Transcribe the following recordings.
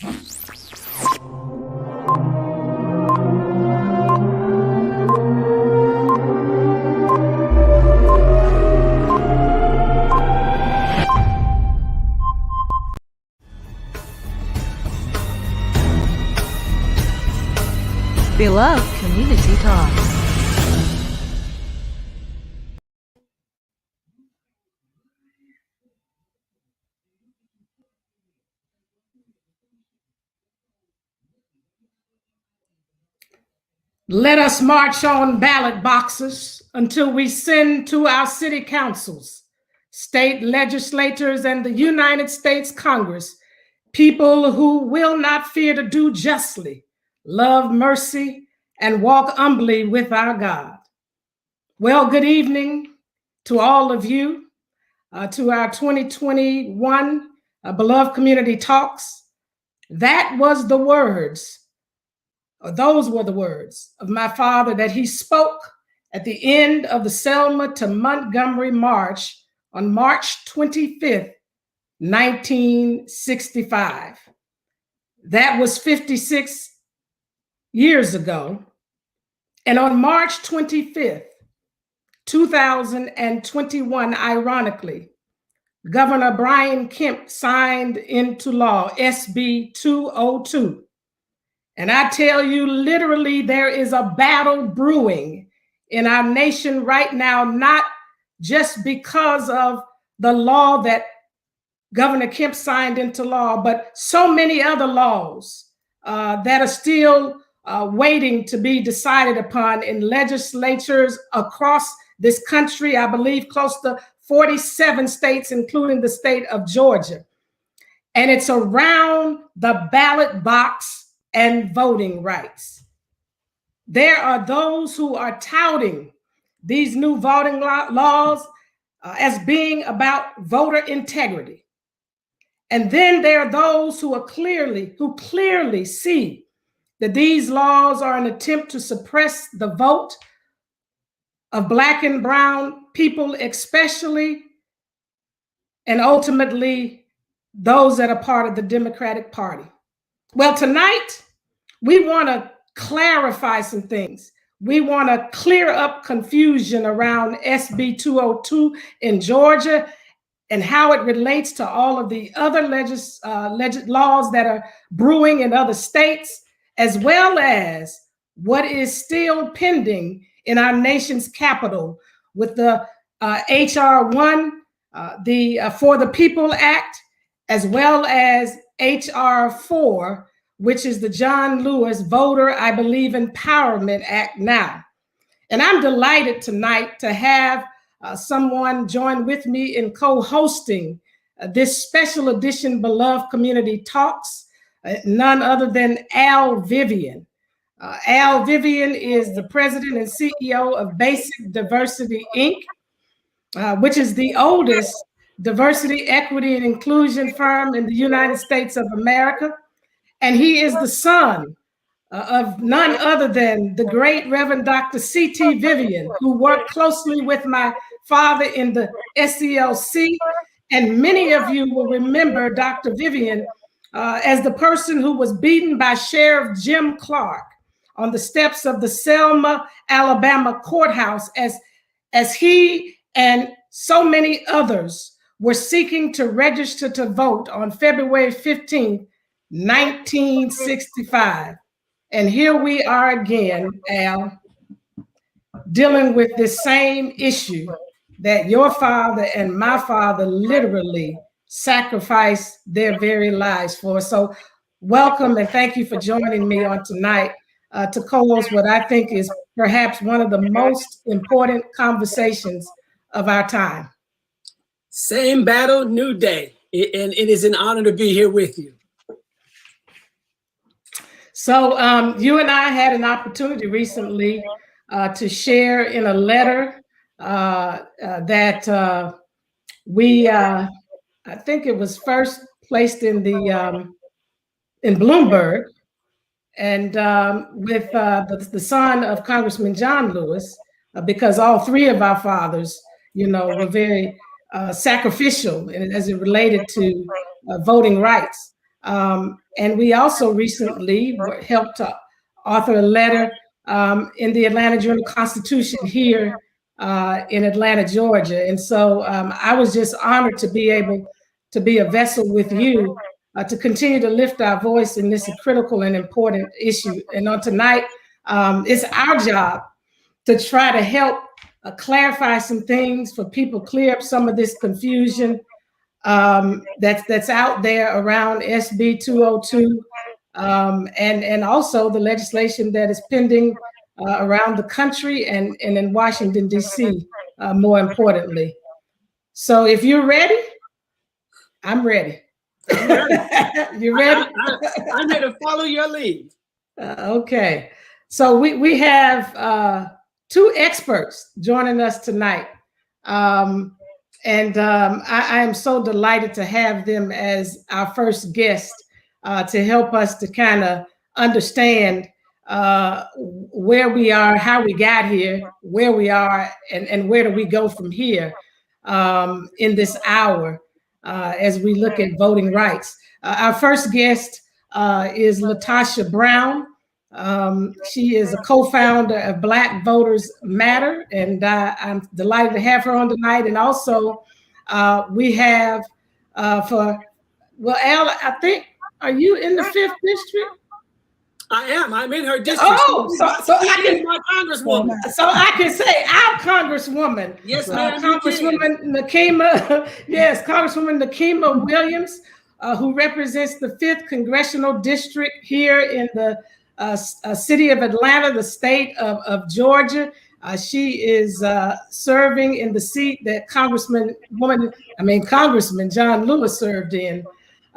Beloved Community Talk. Let us march on ballot boxes until we send to our city councils, state legislatures, and the United States Congress people who will not fear to do justly, love mercy, and walk humbly with our God. Well, good evening to all of you, to our 2021 Beloved Community Talks. That was the words, or those were the words of my father that he spoke at the end of the Selma to Montgomery March on March 25th, 1965. That was 56 years ago. And on March 25th, 2021, ironically, Governor Brian Kemp signed into law SB 202. And I tell you, literally, there is a battle brewing in our nation right now, not just because of the law that Governor Kemp signed into law, but so many other laws that are still waiting to be decided upon in legislatures across this country. I believe close to 47 states, including the state of Georgia. And it's around the ballot box and voting rights. There are those who are touting these new voting laws as being about voter integrity. And then there are those who clearly see that these laws are an attempt to suppress the vote of Black and brown people, especially, and ultimately those that are part of the Democratic Party. Well, tonight, we want to clarify some things. We want to clear up confusion around SB 202 in Georgia and how it relates to all of the other laws that are brewing in other states, as well as what is still pending in our nation's capital with the HR 1, the For the People Act, as well as HR 4, which is the John Lewis Voter, I Believe, Empowerment Act now. And I'm delighted tonight to have someone join with me in co-hosting this special edition Beloved Community Talks, none other than Al Vivian. Al Vivian is the president and CEO of Basic Diversity, Inc., which is the oldest diversity, equity, and inclusion firm in the United States of America. And he is the son of none other than the great Reverend Dr. C.T. Vivian, who worked closely with my father in the SCLC. And many of you will remember Dr. Vivian as the person who was beaten by Sheriff Jim Clark on the steps of the Selma, Alabama courthouse as he and so many others were seeking to register to vote on February 15th, 1965. And here we are again, Al, dealing with this same issue that your father and my father literally sacrificed their very lives for. So welcome and thank you for joining me on tonight to co-host what I think is perhaps one of the most important conversations of our time. Same battle, new day. And it is an honor to be here with you. So you and I had an opportunity recently to share in a letter that we, I think it was first placed in the in Bloomberg, and with the son of Congressman John Lewis, because all three of our fathers, you know, were very sacrificial as it related to voting rights. And we also recently helped to author a letter in the Atlanta Journal-Constitution here in Atlanta, Georgia. And so I was just honored to be able to be a vessel with you to continue to lift our voice in this critical and important issue. And on tonight, it's our job to try to help clarify some things for people, clear up some of this confusion that's out there around SB 202 and also the legislation that is pending around the country and in Washington, D.C., more importantly. So if you're ready, I'm ready. You ready? I'm here to follow your lead. Okay. So we have two experts joining us tonight. I am so delighted to have them as our first guest to help us to kind of understand where we are, how we got here, where we are, and where do we go from here in this hour as we look at voting rights. Our first guest is LaTosha Brown. She is a co-founder of Black Voters Matter, and I'm delighted to have her on tonight. And also, we have Al, I think, are you in the 5th district? I am. I'm in her district. Oh, so I can, my congresswoman. So I can say our congresswoman. Yes, ma'am. Congresswoman Nakima. Yes, Congresswoman Nakima Williams, who represents the 5th congressional district here in the city of Atlanta, the state of Georgia. She is serving in the seat that Congressman John Lewis served in.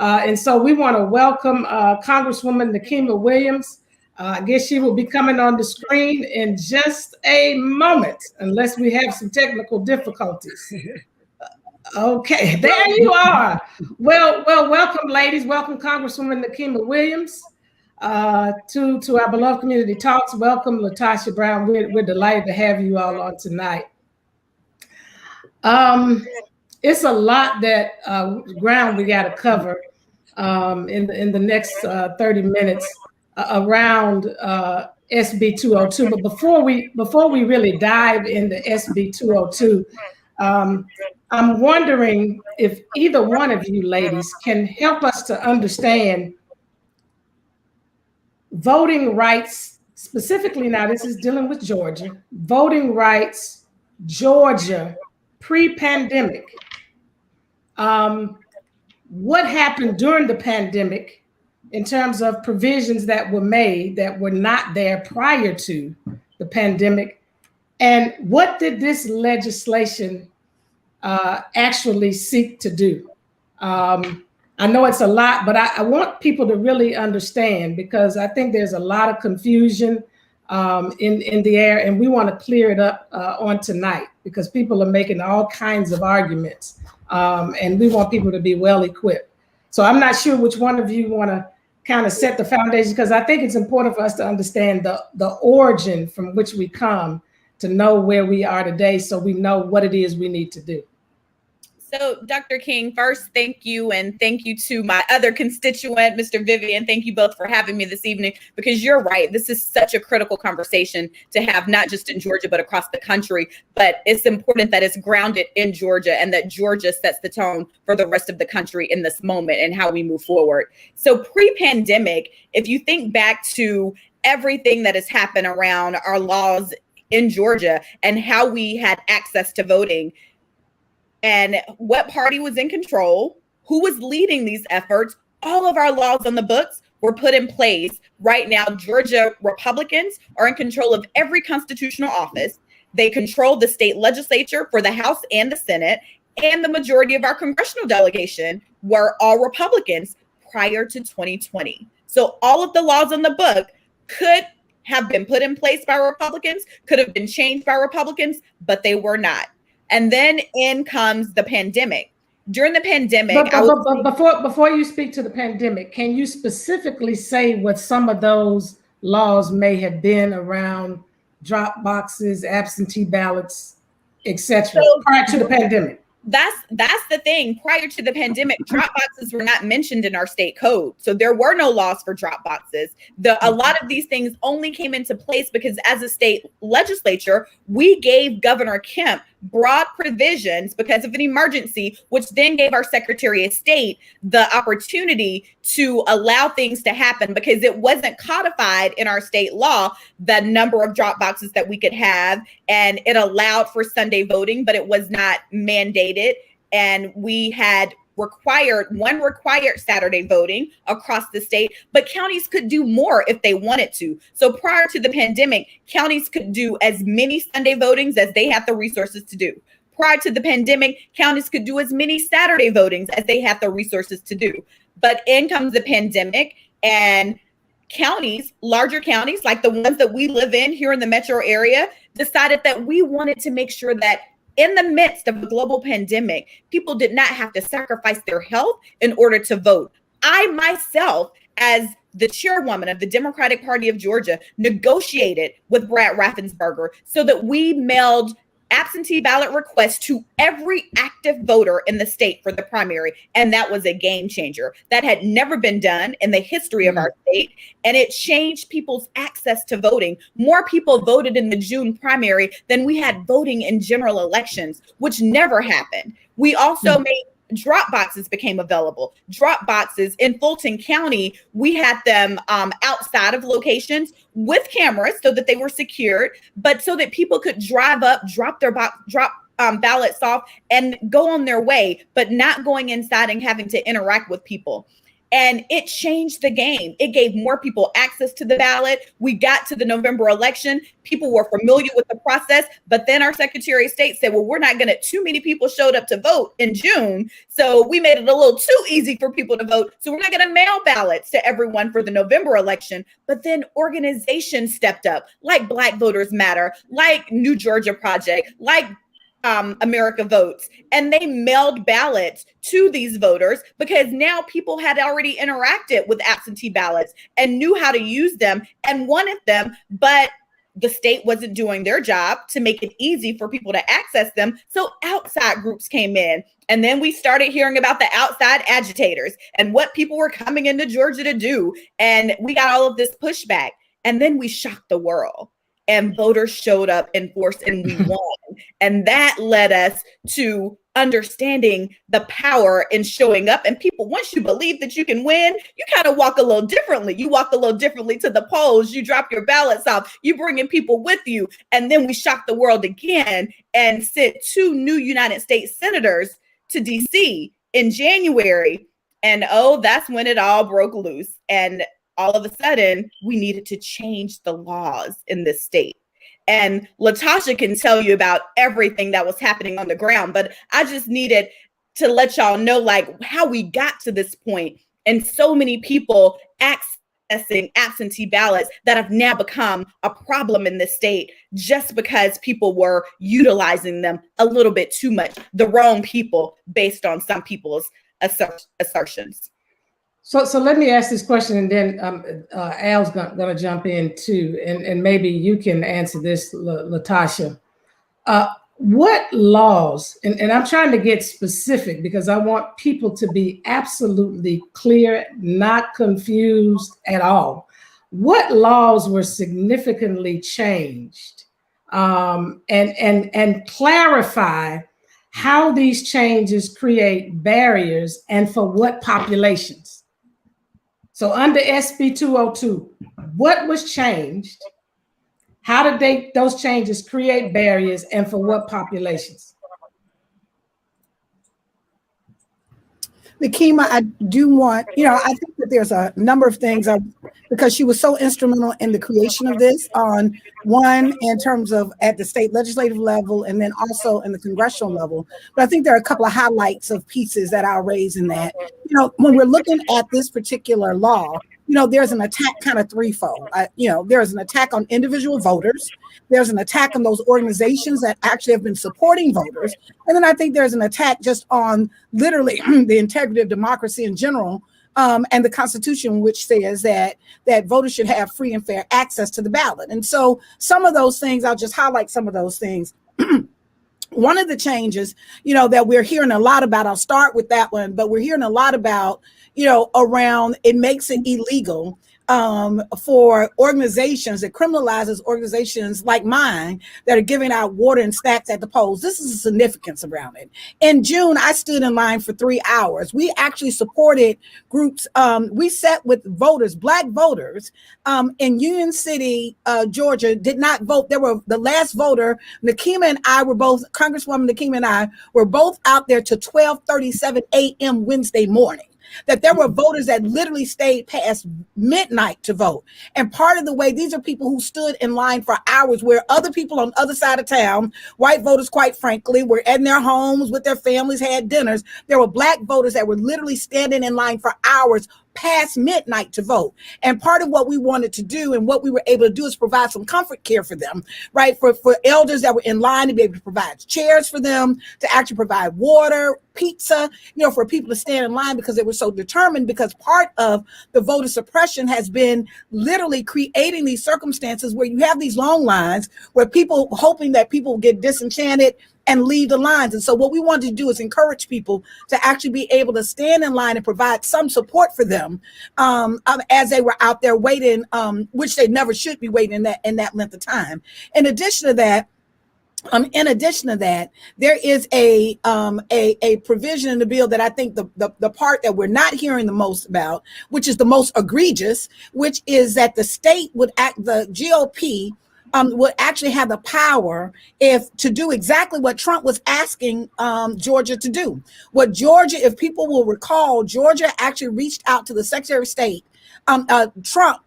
And so we want to welcome Congresswoman Nakima Williams. I guess she will be coming on the screen in just a moment, unless we have some technical difficulties. Okay, there you are. Well, welcome, ladies. Welcome, Congresswoman Nakima Williams. To our beloved community talks. Welcome, LaTosha Brown. We're delighted to have you all on tonight. It's a lot that ground we got to cover in the next 30 minutes around SB 202. But before we really dive into SB 202, I'm wondering if either one of you ladies can help us to understand voting rights, specifically now this is dealing with Georgia, voting rights, Georgia, pre-pandemic. What happened during the pandemic in terms of provisions that were made that were not there prior to the pandemic? And what did this legislation actually seek to do? I know it's a lot, but I want people to really understand, because I think there's a lot of confusion in the air, and we want to clear it up on tonight, because people are making all kinds of arguments, and we want people to be well equipped. So I'm not sure which one of you want to kind of set the foundation, because I think it's important for us to understand the origin from which we come to know where we are today, so we know what it is we need to do. So, Dr. King, first, thank you, and thank you to my other constituent, Mr. Vivian. Thank you both for having me this evening, because you're right. This is such a critical conversation to have, not just in Georgia, but across the country. But it's important that it's grounded in Georgia, and that Georgia sets the tone for the rest of the country in this moment and how we move forward. So pre-pandemic, if you think back to everything that has happened around our laws in Georgia and how we had access to voting, and what party was in control, who was leading these efforts, all of our laws on the books were put in place. Right now, Georgia Republicans are in control of every constitutional office. They control the state legislature for the House and the Senate, and the majority of our congressional delegation were all Republicans prior to 2020. So all of the laws on the book could have been put in place by Republicans, could have been changed by Republicans, but they were not. And then in comes the pandemic. During the pandemic, before you speak to the pandemic, can you specifically say what some of those laws may have been around drop boxes, absentee ballots, etc., prior to the pandemic? That's the thing. Prior to the pandemic, drop boxes were not mentioned in our state code. So there were no laws for drop boxes. A lot of these things only came into place because as a state legislature, we gave Governor Kemp broad provisions because of an emergency, which then gave our Secretary of State the opportunity to allow things to happen because it wasn't codified in our state law, the number of drop boxes that we could have. And it allowed for Sunday voting, but it was not mandated. And we had required Saturday voting across the state, but counties could do more if they wanted to. So prior to the pandemic, counties could do as many Sunday votings as they had the resources to do. Prior to the pandemic, counties could do as many Saturday votings as they had the resources to do. But in comes the pandemic, and counties, larger counties like the ones that we live in here in the metro area, decided that we wanted to make sure that in the midst of a global pandemic, people did not have to sacrifice their health in order to vote. I myself, as the chairwoman of the Democratic Party of Georgia, negotiated with Brad Raffensperger so that we mailed absentee ballot requests to every active voter in the state for the primary. And that was a game changer. That had never been done in the history of our state. And it changed people's access to voting. More people voted in the June primary than we had voting in general elections, which never happened. We also made drop boxes became available. Drop boxes in Fulton County, we had them outside of locations with cameras so that they were secured, but so that people could drive up, drop their ballots off and go on their way, but not going inside and having to interact with people. And it changed the game. It gave more people access to the ballot. We got to the November election. People were familiar with the process, but then our Secretary of State said, well, we're not going to, too many people showed up to vote in June. So we made it a little too easy for people to vote. So we're not going to mail ballots to everyone for the November election. But then organizations stepped up, like Black Voters Matter, like New Georgia Project, like America Votes, and they mailed ballots to these voters because now people had already interacted with absentee ballots and knew how to use them and wanted them, but the state wasn't doing their job to make it easy for people to access them. So outside groups came in, and then we started hearing about the outside agitators and what people were coming into Georgia to do, and we got all of this pushback, and then we shocked the world. And voters showed up in force and we won. And that led us to understanding the power in showing up. And people, once you believe that you can win, you kind of walk a little differently. You walk a little differently to the polls. You drop your ballots off. You bring in people with you. And then we shocked the world again and sent 2 new United States senators to DC in January. And that's when it all broke loose. And all of a sudden, we needed to change the laws in this state. And Latasha can tell you about everything that was happening on the ground, but I just needed to let y'all know like how we got to this point, and so many people accessing absentee ballots that have now become a problem in this state just because people were utilizing them a little bit too much, the wrong people based on some people's assertions. So let me ask this question, and then Al's gonna jump in too, and maybe you can answer this, Latasha. What laws, and I'm trying to get specific because I want people to be absolutely clear, not confused at all. What laws were significantly changed, and clarify how these changes create barriers and for what populations? So under SB 202, what was changed? How did those changes create barriers and for what populations? Nikema, I do want, I think that there's a number of things because she was so instrumental in the creation of this on one in terms of at the state legislative level and then also in the congressional level. But I think there are a couple of highlights of pieces that I'll raise in that. When we're looking at this particular law, there's an attack kind of threefold. There's an attack on individual voters. There's an attack on those organizations that actually have been supporting voters. And then I think there's an attack just on literally the integrity of democracy in general, and the Constitution, which says that voters should have free and fair access to the ballot. And so some of those things, I'll just highlight some of those things. one of the changes, that we're hearing a lot about, I'll start with that one, but we're hearing a lot about, around it makes it illegal for organizations, that criminalizes organizations like mine that are giving out water and snacks at the polls. This is the significance around it. In June, I stood in line for 3 hours. We actually supported groups. We sat with voters, Black voters in Union City, Georgia, did not vote. There were the last voter, Nakima and I were both, Congresswoman Nakima and I were both out there to 12:37 a.m. Wednesday morning. That there were voters that literally stayed past midnight to vote. And part of the way, these are people who stood in line for hours, where other people on the other side of town, white voters, quite frankly, were in their homes with their families, had dinners. There were Black voters that were literally standing in line for hours past midnight to vote. And part of what we wanted to do and what we were able to do is provide some comfort care for them, right? For elders that were in line, to be able to provide chairs for them, to actually provide water, pizza, for people to stand in line because they were so determined, because part of the voter suppression has been literally creating these circumstances where you have these long lines where people hoping that people will get disenchanted and leave the lines. And so what we wanted to do is encourage people to actually be able to stand in line and provide some support for them as they were out there waiting, which they never should be waiting in that length of time. In addition to that, there is a provision in the bill that I think the part that we're not hearing the most about, which is the most egregious, which is that the state would act, the GOP would actually have the power to do exactly what Trump was asking Georgia to do. What Georgia, if people will recall, Georgia actually reached out to the Secretary of State. Trump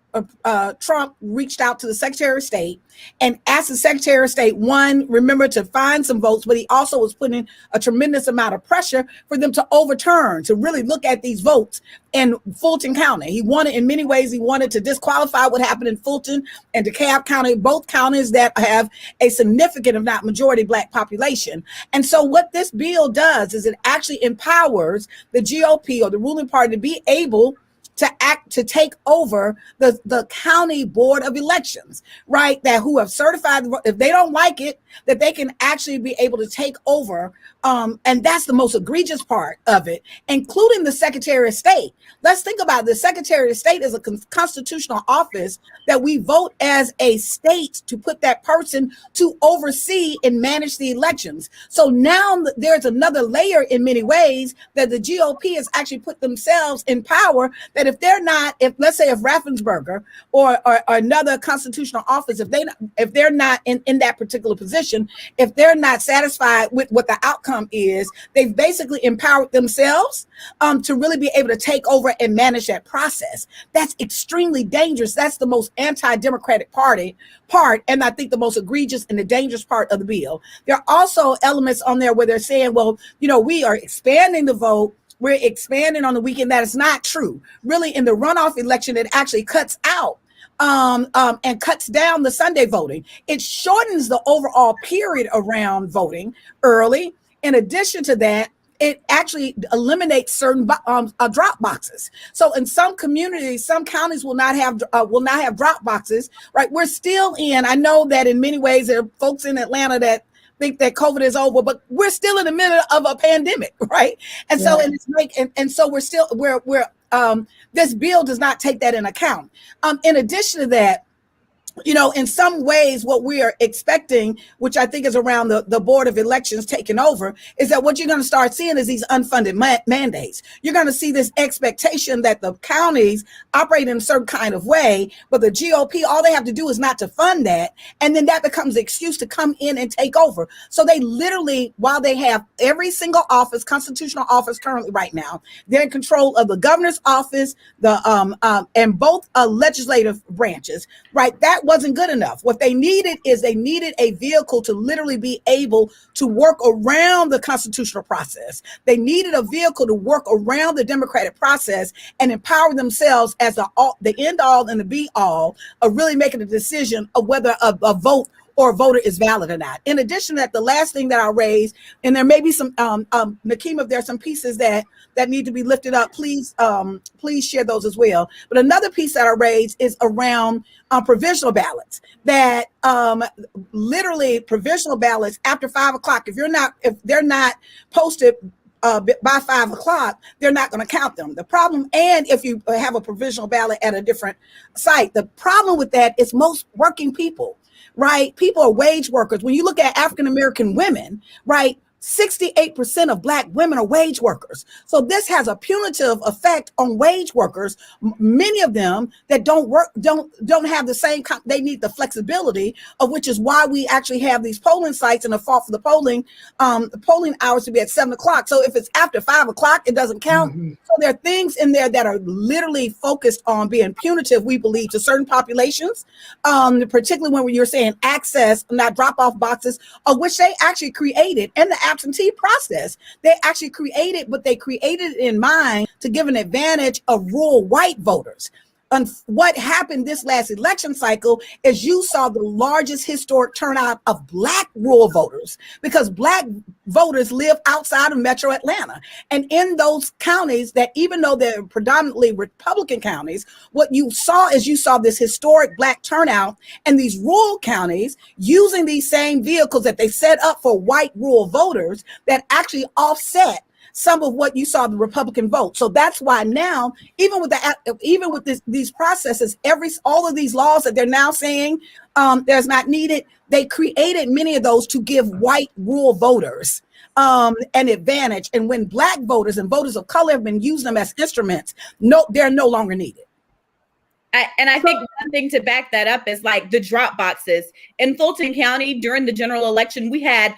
reached out to the Secretary of State and asked the Secretary of State, one, remember, to find some votes, but he also was putting a tremendous amount of pressure for them to overturn, to really look at these votes in Fulton County. He wanted, in many ways, he wanted to disqualify what happened in Fulton and DeKalb County, both counties that have a significant, if not majority, Black population. And so what this bill does is it actually empowers the GOP, or the ruling party, to be able to take over the county board of elections, right? That who have certified, if they don't like it, that they can actually be able to take over. And that's the most egregious part of it, including the Secretary of State. Let's think about it. The Secretary of State is a constitutional office that we vote as a state to put that person to oversee and manage the elections. So now there's another layer in many ways that the GOP has actually put themselves in power, that if they're not, let's say if Raffensperger or another constitutional office, if they're not in that particular position, if they're not satisfied with what the outcome is, they've basically empowered themselves to really be able to take over and manage that process. That's extremely dangerous. That's the most anti-democratic part, and I think the most egregious and the dangerous part of the bill. There are also elements on there where they're saying, well, we are expanding the vote. We're expanding on the weekend. That is not true. Really, in the runoff election, it actually cuts out and cuts down the Sunday voting. It shortens the overall period around voting early. In addition to that, it actually eliminates certain drop boxes. So in some communities, some counties will not have drop boxes, right? We're still in, I know that in many ways there are folks in Atlanta that think that COVID is over, but we're still in the middle of a pandemic, right? And so, and so this bill does not take that in account. In addition to that, in some ways, what we are expecting, which I think is around the Board of Elections taking over, is that what you're going to start seeing is these unfunded mandates. You're going to see this expectation that the counties operate in a certain kind of way, but the GOP, all they have to do is not to fund that. And then that becomes the excuse to come in and take over. So they literally, while they have every single office, constitutional office currently right now, they're in control of the governor's office, and both legislative branches, right? That wasn't good enough. What they needed is a vehicle to literally be able to work around the constitutional process. They needed a vehicle to work around the democratic process and empower themselves as the end all and the be all of really making a decision of whether a vote or a voter is valid or not. In addition to that, the last thing that I'll raise, and there may be some, Nakeem, if there's some pieces that need to be lifted up, please share those as well. But another piece that I raise is around provisional ballots, that literally provisional ballots after 5 o'clock, if they're not posted by 5 o'clock, they're not going to count them. The problem, and if you have a provisional ballot at a different site, the problem with that is most working people, right? People are wage workers. When you look at African-American women, right, 68% of Black women are wage workers. So this has a punitive effect on wage workers. Many of them that don't work, don't have the same, they need the flexibility, of which is why we actually have these polling sites and the fault for the polling hours to be at 7 o'clock. So if it's after 5 o'clock, it doesn't count. Mm-hmm. So there are things in there that are literally focused on being punitive, we believe, to certain populations, particularly when you're saying access, not drop-off boxes, of which they actually created, and the absentee process. They actually created, but they created it in mind to give an advantage of rural white voters. And what happened this last election cycle is you saw the largest historic turnout of Black rural voters, because Black voters live outside of Metro Atlanta. And in those counties that, even though they're predominantly Republican counties, what you saw is this historic Black turnout, and these rural counties using these same vehicles that they set up for white rural voters that actually offset some of what you saw the Republican vote. So that's why now, even with these processes, all of these laws that they're now saying there's not needed, they created many of those to give white rural voters an advantage. And when Black voters and voters of color have been using them as instruments, they're no longer needed. I think one thing to back that up is like the drop boxes. In Fulton County during the general election, we had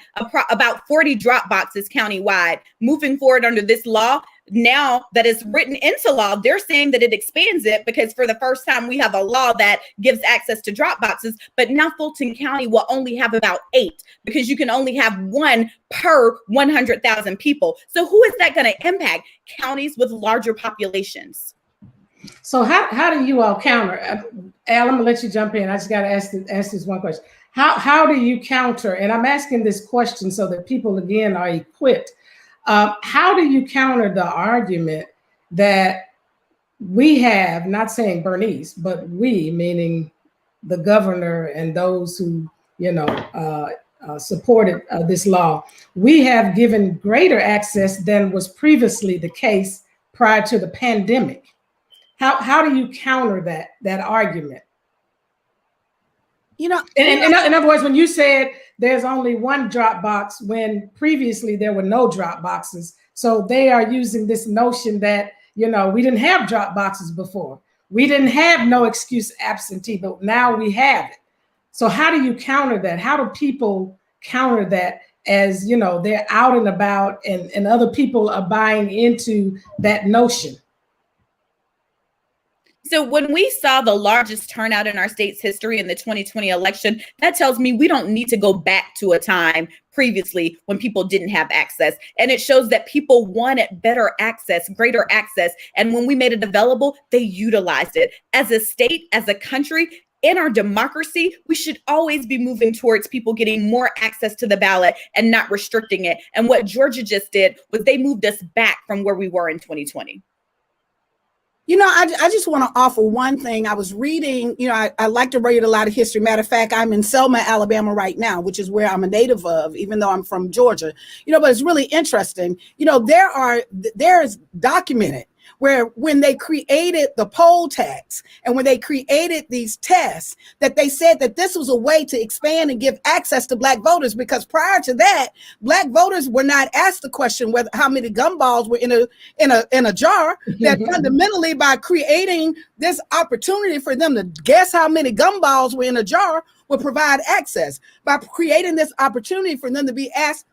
about 40 drop boxes countywide. Moving forward under this law, now that is written into law, they're saying that it expands it, because for the first time we have a law that gives access to drop boxes. But now Fulton County will only have about 8, because you can only have 1 per 100,000 people. So who is that going to impact? Counties with larger populations. So how do you all counter? Al, I'm gonna let you jump in. I just got to ask this one question. How do you counter? And I'm asking this question so that people, again, are equipped. How do you counter the argument that we have, not saying Bernice, but we, meaning the governor and those who, supported this law, we have given greater access than was previously the case prior to the pandemic? How do you counter that argument? In other words, when you said there's only one drop box when previously there were no drop boxes, so they are using this notion that, we didn't have drop boxes before. We didn't have no excuse absentee, but now we have it. So how do you counter that? How do people counter that as, they're out and about and other people are buying into that notion? So when we saw the largest turnout in our state's history in the 2020 election, that tells me we don't need to go back to a time previously when people didn't have access. And it shows that people wanted better access, greater access. And when we made it available, they utilized it. As a state, as a country, in our democracy, we should always be moving towards people getting more access to the ballot and not restricting it. And what Georgia just did was they moved us back from where we were in 2020. I just want to offer one thing. I was reading, I like to read a lot of history. Matter of fact, I'm in Selma, Alabama right now, which is where I'm a native of, even though I'm from Georgia, but it's really interesting. There's documented where when they created the poll tax and when they created these tests, that they said that this was a way to expand and give access to Black voters, because prior to that, Black voters were not asked the question whether how many gumballs were in a jar. That fundamentally, by creating this opportunity for them to guess how many gumballs were in a jar, would provide access. By creating this opportunity for them to be asked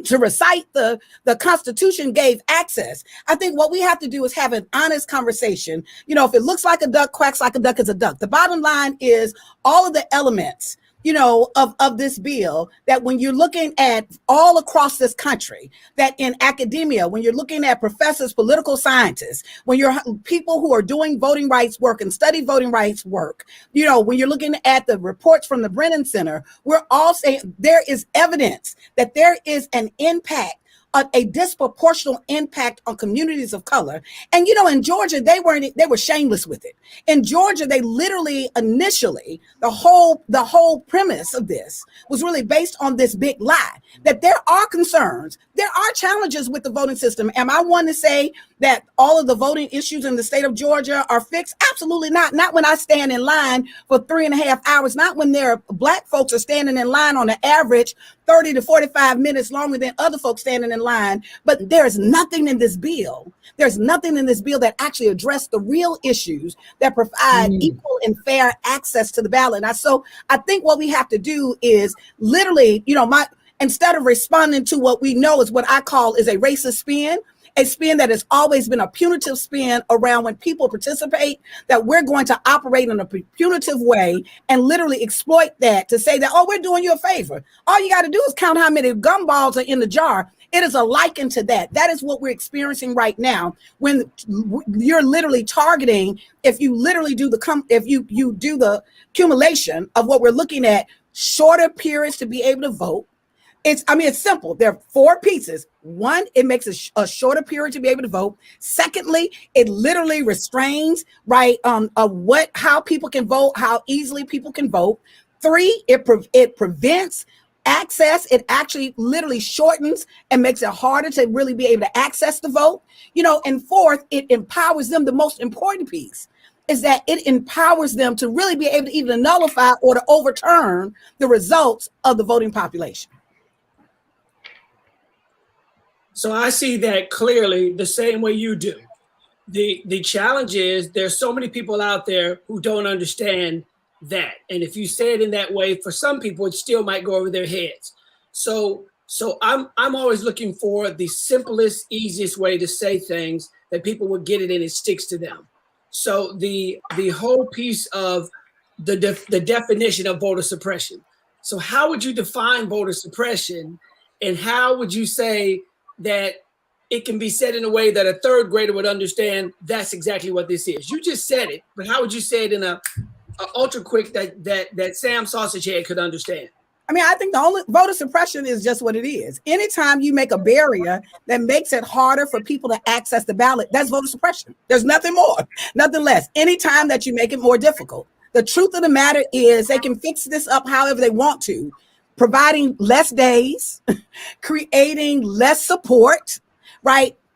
to recite the Constitution gave access. I think what we have to do is have an honest conversation. If it looks like a duck, quacks like a duck, is a duck. The bottom line is all of the elements, of this bill, that when you're looking at all across this country, that in academia, when you're looking at professors, political scientists, when you're people who are doing voting rights work and study voting rights work, when you're looking at the reports from the Brennan Center, we're all saying there is evidence that there is an impact, a disproportional impact on communities of color. And in Georgia, they were shameless with it. In Georgia, they literally initially, the whole premise of this was really based on this big lie that there are concerns, there are challenges with the voting system. Am I one to say that all of the voting issues in the state of Georgia are fixed? Absolutely not. Not when I stand in line for 3.5 hours, not when there are Black folks are standing in line on the average 30 to 45 minutes longer than other folks standing in line. But there's nothing in this bill. There's nothing in this bill that actually address the real issues that provide equal and fair access to the ballot. So I think what we have to do is literally, instead of responding to what we know is what I call is a racist spin, a spin that has always been a punitive spin around when people participate, that we're going to operate in a punitive way and literally exploit that to say that, oh, we're doing you a favor. All you got to do is count how many gumballs are in the jar. It is a liken to that. That is what we're experiencing right now when you're literally targeting, if you literally do you do the accumulation of what we're looking at, shorter periods to be able to vote. It's simple. There are 4 pieces. One, it makes a shorter period to be able to vote. Secondly, it literally restrains, how people can vote, how easily people can vote. 3, it prevents access. It actually literally shortens and makes it harder to really be able to access the vote. And 4th, it empowers them. The most important piece is that it empowers them to really be able to even nullify or to overturn the results of the voting population. So I see that clearly the same way you do. The challenge is there's so many people out there who don't understand that. And if you say it in that way, for some people, it still might go over their heads. So I'm always looking for the simplest, easiest way to say things that people will get it and it sticks to them. So the whole piece of the definition of voter suppression. So how would you define voter suppression, and how would you say that it can be said in a way that a 3rd grader would understand that's exactly what this is? You just said it, but how would you say it in a ultra quick that Sam Sausagehead could understand? I think the only voter suppression is just what it is. Anytime you make a barrier that makes it harder for people to access the ballot, that's voter suppression. There's nothing more, nothing less. Anytime that you make it more difficult. The truth of the matter is they can fix this up however they want to, providing less days, creating less support,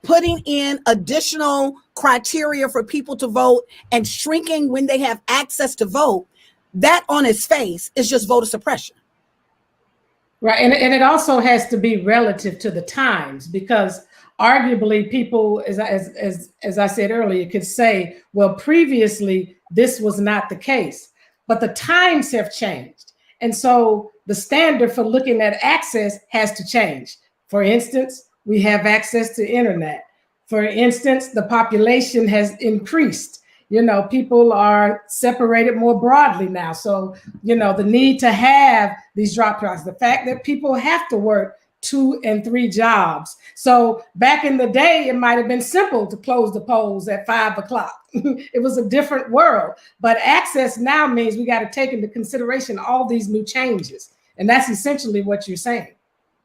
putting in additional criteria for people to vote and shrinking when they have access to vote. That on its face is just voter suppression. Right. And it also has to be relative to the times, because arguably people, as I said earlier, could say, well, previously this was not the case, but the times have changed. And so the standard for looking at access has to change. For instance, we have access to internet. For instance, the population has increased. People are separated more broadly now. So, the need to have these drop jobs, the fact that people have to work 2 and 3 jobs. So back in the day, it might have been simple to close the polls at 5 o'clock. It was a different world. But access now means we got to take into consideration all these new changes. And that's essentially what you're saying.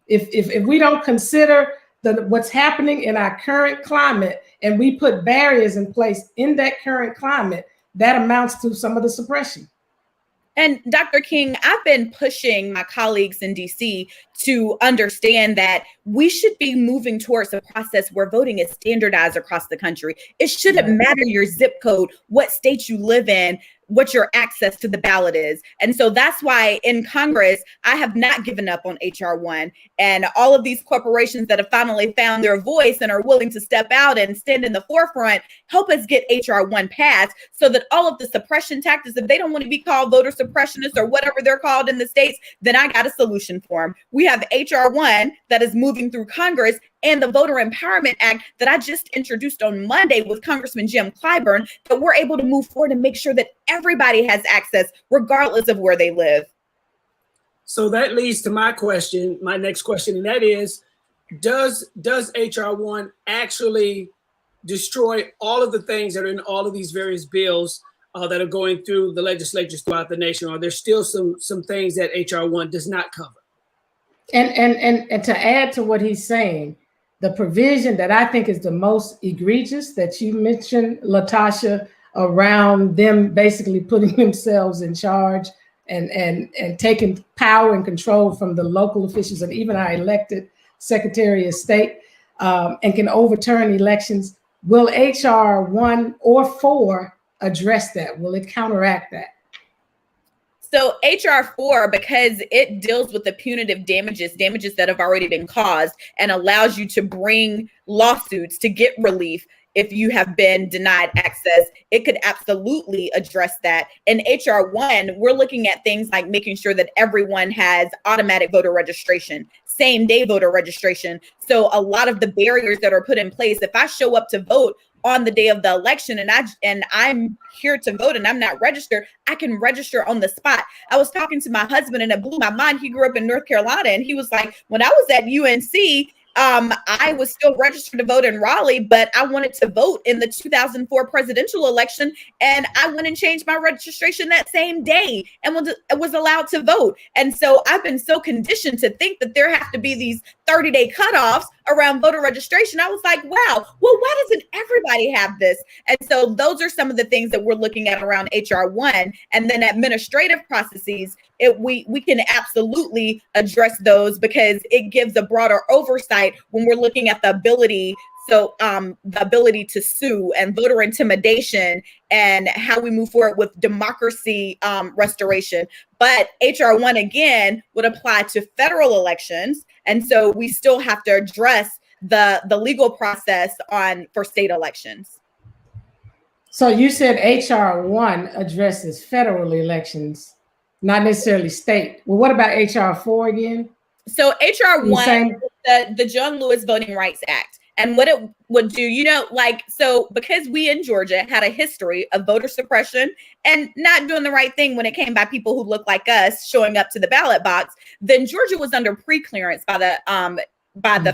If we don't consider what's happening in our current climate and we put barriers in place in that current climate, that amounts to some of the suppression. And Dr. King, I've been pushing my colleagues in DC to understand that we should be moving towards a process where voting is standardized across the country. It shouldn't matter your zip code, what state you live in, what your access to the ballot is. And so that's why in Congress, I have not given up on HR 1, and all of these corporations that have finally found their voice and are willing to step out and stand in the forefront, help us get HR 1 passed so that all of the suppression tactics, if they don't want to be called voter suppressionists or whatever they're called in the states, then I got a solution for them. We have HR 1 that is moving through Congress, and the Voter Empowerment Act that I just introduced on Monday with Congressman Jim Clyburn, that we're able to move forward and make sure that everybody has access regardless of where they live. So that leads to my question, my next question, and that is, does HR 1 actually destroy all of the things that are in all of these various bills that are going through the legislatures throughout the nation? Or there's still some things that HR 1 does not cover? And to add to what he's saying, the provision that I think is the most egregious that you mentioned, Latasha, around them basically putting themselves in charge and taking power and control from the local officials and even our elected Secretary of State, and can overturn elections. Will HR 1 or 4 address that? Will it counteract that? So HR 4, because it deals with the punitive damages that have already been caused, and allows you to bring lawsuits to get relief if you have been denied access, it could absolutely address that. In HR 1, we're looking at things like making sure that everyone has automatic voter registration, same day voter registration. So a lot of the barriers that are put in place, if I show up to vote on the day of the election and I'm here to vote and I'm not registered, I can register on the spot. I was talking to my husband and it blew my mind. He grew up in North Carolina and he was like, when I was at UNC, I was still registered to vote in Raleigh, but I wanted to vote in the 2004 presidential election. And I went and changed my registration that same day and was allowed to vote. And so I've been so conditioned to think that there have to be these 30-day cutoffs around voter registration. I was like, wow, well, why doesn't everybody have this? And so those are some of the things that we're looking at around HR 1. And then administrative processes, we can absolutely address those because it gives a broader oversight when we're looking at the ability. So the ability to sue and voter intimidation and how we move forward with democracy restoration. But HR 1, again, would apply to federal elections. And so we still have to address the legal process for state elections. So you said HR 1 addresses federal elections, not necessarily state. Well, what about HR 4 again? So HR 1, the John Lewis Voting Rights Act. And what it would do, so because we in Georgia had a history of voter suppression and not doing the right thing when it came by people who look like us showing up to the ballot box, then Georgia was under pre-clearance by the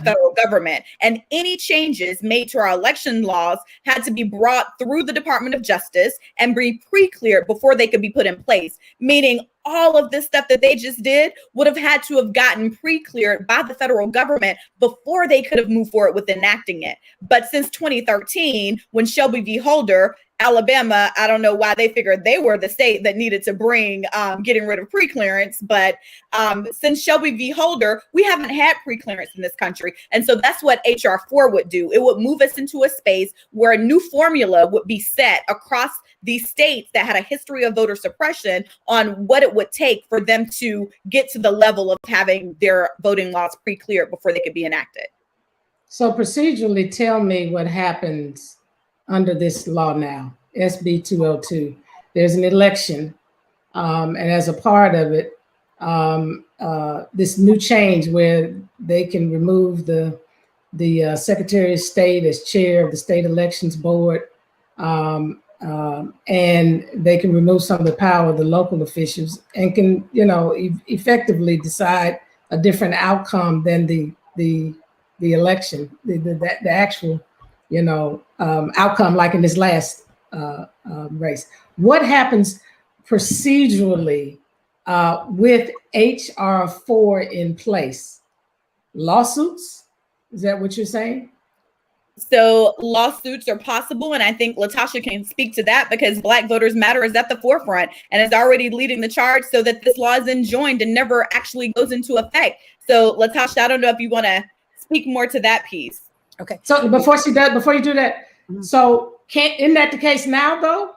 federal government. And any changes made to our election laws had to be brought through the Department of Justice and be pre-cleared before they could be put in place, meaning all of this stuff that they just did would have had to have gotten pre-cleared by the federal government before they could have moved forward with enacting it. But since 2013, when Shelby v. Holder, Alabama, I don't know why they figured they were the state that needed to bring getting rid of pre-clearance. But since Shelby v. Holder, we haven't had pre-clearance in this country. And so that's what HR 4 would do. It would move us into a space where a new formula would be set across these states that had a history of voter suppression on what it would take for them to get to the level of having their voting laws pre-cleared before they could be enacted. So procedurally, tell me what happens under this law now, SB 202. There's an election, and as a part of it, this new change where they can remove the Secretary of State as chair of the State Elections Board, and they can remove some of the power of the local officials and can, effectively decide a different outcome than the election, the actual, outcome, like in this last race. What happens procedurally with HR 4 in place? Lawsuits? Is that what you're saying? So lawsuits are possible, and I think Latasha can speak to that because Black Voters Matter is at the forefront and is already leading the charge so that this law is enjoined and never actually goes into effect. So Latasha, I don't know if you want to speak more to that piece. Okay. So before you do that, so isn't that the case now though?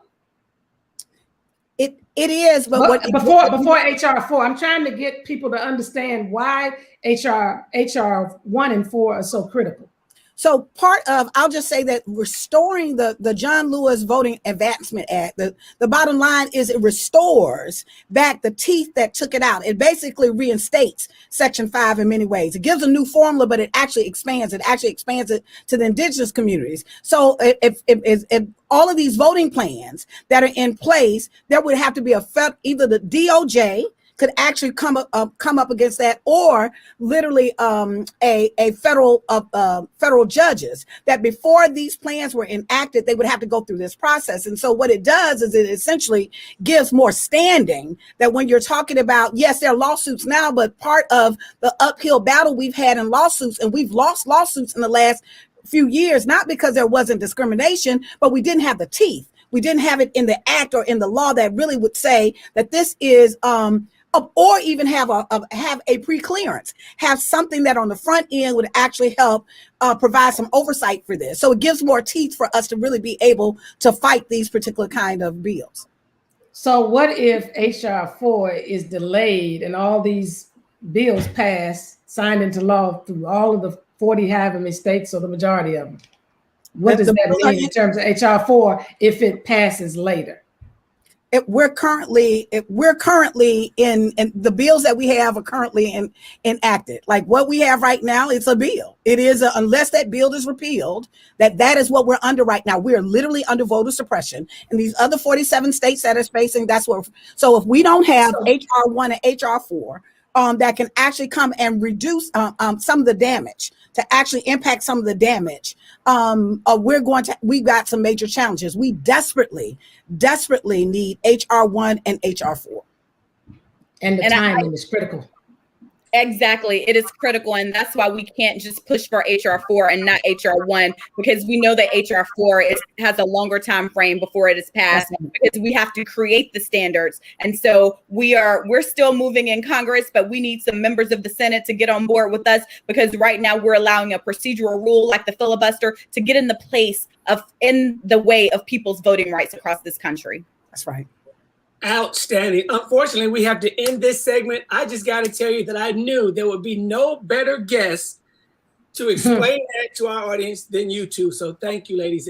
It is, but before HR 4, I'm trying to get people to understand why HR 1 and 4 are so critical. So part of, I'll just say that restoring the John Lewis Voting Advancement Act, the bottom line is it restores back the teeth that took it out. It basically reinstates Section 5 in many ways. It gives a new formula, but it actually expands it. To the indigenous communities. So if all of these voting plans that are in place, there would have to be either the DOJ could actually come up against that, or literally a federal judges, that before these plans were enacted, they would have to go through this process. And so what it does is it essentially gives more standing, that when you're talking about, yes, there are lawsuits now, but part of the uphill battle we've had in lawsuits, and we've lost lawsuits in the last few years, not because there wasn't discrimination, but we didn't have the teeth. We didn't have it in the act or in the law that really would say that this is, or even have a pre-clearance, have something that on the front end would actually help provide some oversight for this. So it gives more teeth for us to really be able to fight these particular kind of bills. So what if HR 4 is delayed and all these bills pass, signed into law through all of the 40 however many states, or the majority of them? What does that mean in terms of HR 4 if it passes later? We're currently in the bills that we have are currently enacted. Like what we have right now, it's a bill. It is unless that bill is repealed, that is what we're under right now. We are literally under voter suppression, and these other 47 states that are facing, that's what. So if we don't have HR 1 and HR 4 that can actually come and reduce some of the damage, to actually impact some of the damage, we've got some major challenges. We desperately need HR 1 and HR 4. And the timing is critical. Exactly. It is critical. And that's why we can't just push for HR 4 and not HR 1, because we know that HR 4 has a longer time frame before it is passed, because we have to create the standards. And so we're still moving in Congress, but we need some members of the Senate to get on board with us, because right now we're allowing a procedural rule like the filibuster to get in the way of people's voting rights across this country. That's right. Outstanding. Unfortunately, we have to end this segment. I just got to tell you that I knew there would be no better guest to explain that to our audience than you two. So thank you, ladies,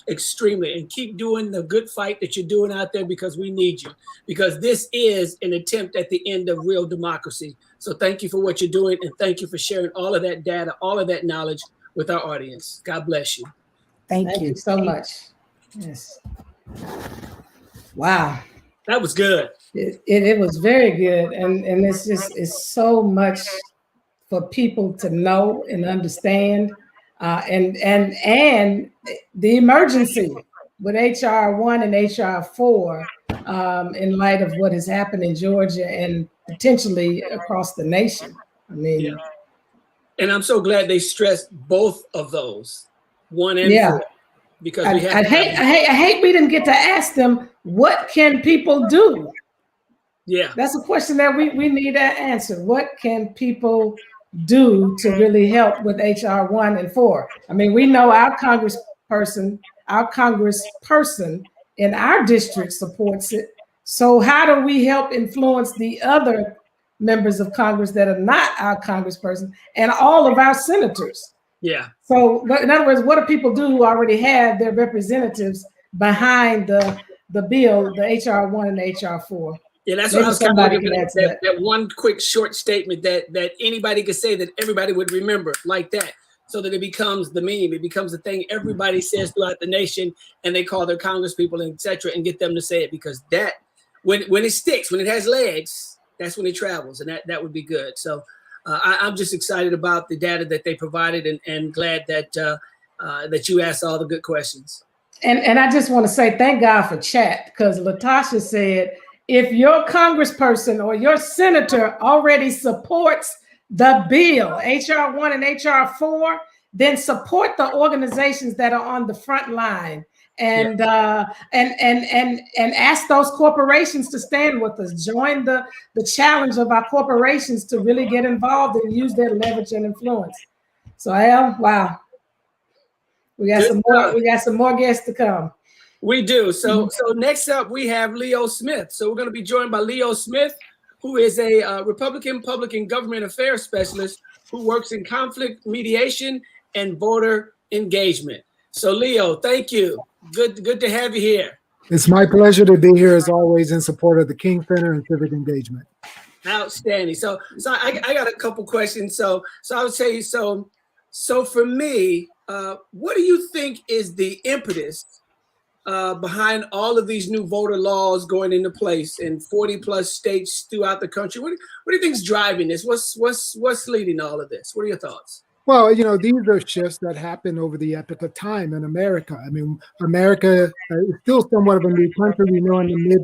extremely. And keep doing the good fight that you're doing out there, because we need you. Because this is an attempt at the end of real democracy. So thank you for what you're doing. And thank you for sharing all of that data, all of that knowledge with our audience. God bless you. Thank you so much. Yes. Wow. That was good. It was very good. And it's so much for people to know and understand. And the emergency with HR 1 and HR 4 in light of what has happened in Georgia and potentially across the nation. I mean, yeah. And I'm so glad they stressed both of those, 1 and 4. Because I hate we didn't get to ask them, what can people do? Yeah, that's a question that we need to answer. What can people do to really help with HR 1 and 4? I mean, we know our congressperson in our district supports it. So how do we help influence the other members of Congress that are not our congressperson, and all of our senators? Yeah. So in other words, what do people do who already have their representatives behind the bill, the HR 1 and the HR 4? Yeah, that's what I was kind of looking at, that one quick short statement that anybody could say that everybody would remember like that, so that it becomes the meme. It becomes the thing everybody says throughout the nation, and they call their congresspeople, et cetera, and get them to say it, because that, when it sticks, when it has legs, that's when it travels, and that would be good. So I'm just excited about the data that they provided, and glad that that you asked all the good questions. And I just want to say thank God for chat, because Latasha said, if your congressperson or your senator already supports the bill, HR 1 and HR 4, then support the organizations that are on the front line, and ask those corporations to stand with us. Join the challenge of our corporations to really get involved and use their leverage and influence. So wow, we got some more guests to come. We do. So next up we have Leo Smith. So we're going to be joined by Leo Smith, who is a Republican Public and Government Affairs Specialist who works in conflict mediation and voter engagement. So Leo, thank you. Good to have you here. It's my pleasure to be here, as always, in support of the King Center and civic engagement. Outstanding. So I got a couple questions. So I would say, so for me, what do you think is the impetus behind all of these new voter laws going into place in 40 plus states throughout the country? What do you think is driving this? What's leading all of this? What are your thoughts? Well, you know, these are shifts that happen over the epoch of time in America. I mean, America is still somewhat of a new country. We know in the mid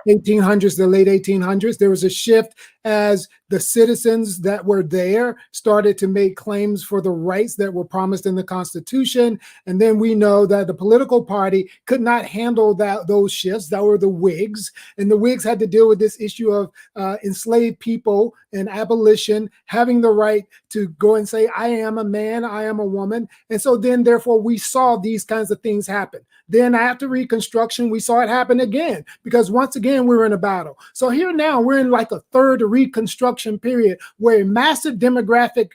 1800s, the late 1800s, there was a shift as the citizens that were there started to make claims for the rights that were promised in the Constitution. And then we know that the political party could not handle those shifts. That were the Whigs. And the Whigs had to deal with this issue of enslaved people and abolition, having the right to go and say, I am a man, I am a woman. And so then, therefore, we saw these kinds of things happen. Then after Reconstruction, we saw it happen again, because once again, we were in a battle. So here now, we're in like a third Reconstruction period where a massive demographic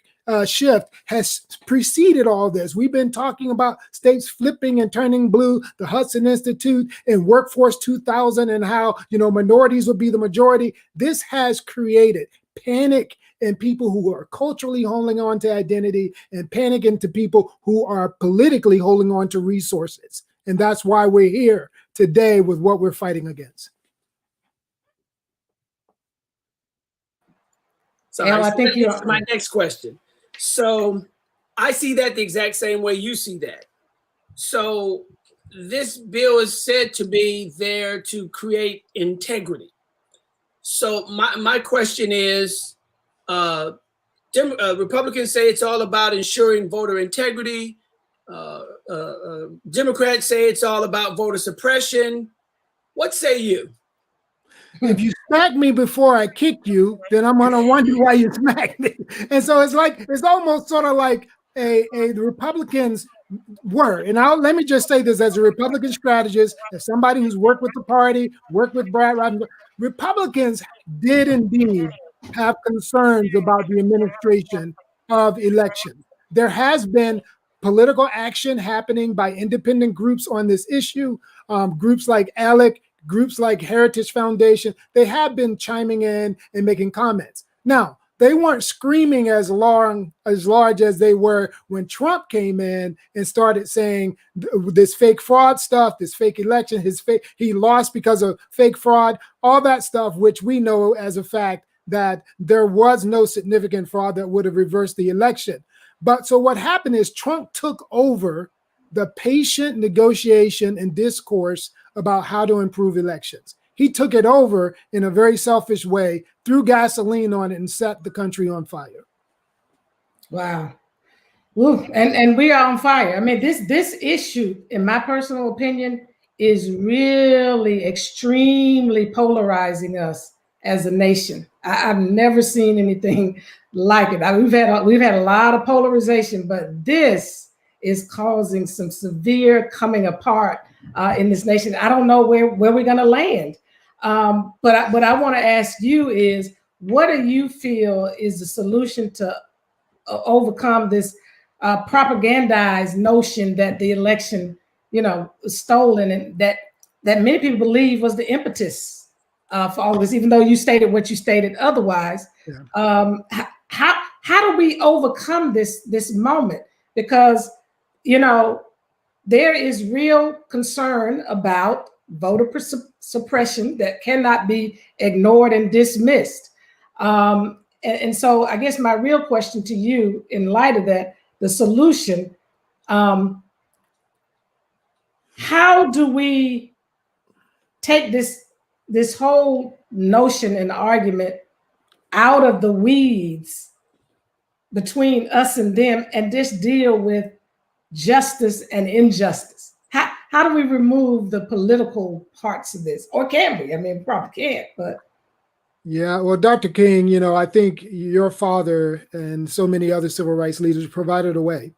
shift has preceded all this. We've been talking about states flipping and turning blue, the Hudson Institute and Workforce 2000, and how, you know, minorities would be the majority. This has created panic in people who are culturally holding on to identity, and panic into people who are politically holding on to resources. And that's why we're here today with what we're fighting against. So I think that's my next question. So I see that the exact same way you see that. So this bill is said to be there to create integrity. So my question is, Republicans say it's all about ensuring voter integrity. Democrats say it's all about voter suppression. What say you? If you smack me before I kick you, then I'm going to wonder why you smacked me. And so it's almost sort of like the Republicans were. And let me just say this as a Republican strategist, as somebody who's worked with the party, worked with Brad Robinson, Republicans did indeed have concerns about the administration of elections. There has been political action happening by independent groups on this issue, groups like ALEC, groups like Heritage Foundation. They have been chiming in and making comments. Now, they weren't screaming as large as they were when Trump came in and started saying this fake fraud stuff, this fake election, he lost because of fake fraud, all that stuff, which we know as a fact that there was no significant fraud that would have reversed the election. But so what happened is Trump took over the patient negotiation and discourse about how to improve elections. He took it over in a very selfish way, threw gasoline on it, and set the country on fire. Wow. Ooh, and we are on fire. I mean, this issue, in my personal opinion, is really extremely polarizing us as a nation. I've never seen anything like it. We've had a lot of polarization, but this is causing some severe coming apart in this nation. I don't know where we're going to land. But I want to ask you is, what do you feel is the solution to overcome this propagandized notion that the election, was stolen, and that many people believe was the impetus for all of this, even though you stated what you stated otherwise? Yeah. How do we overcome this moment? Because, there is real concern about voter suppression that cannot be ignored and dismissed. And so I guess my real question to you, in light of that, the solution, how do we take this whole notion and argument out of the weeds between us and them and just deal with justice and injustice? How do we remove the political parts of this? Or can we? I mean, probably can't, but. Yeah, well, Dr. King, I think your father and so many other civil rights leaders provided a way.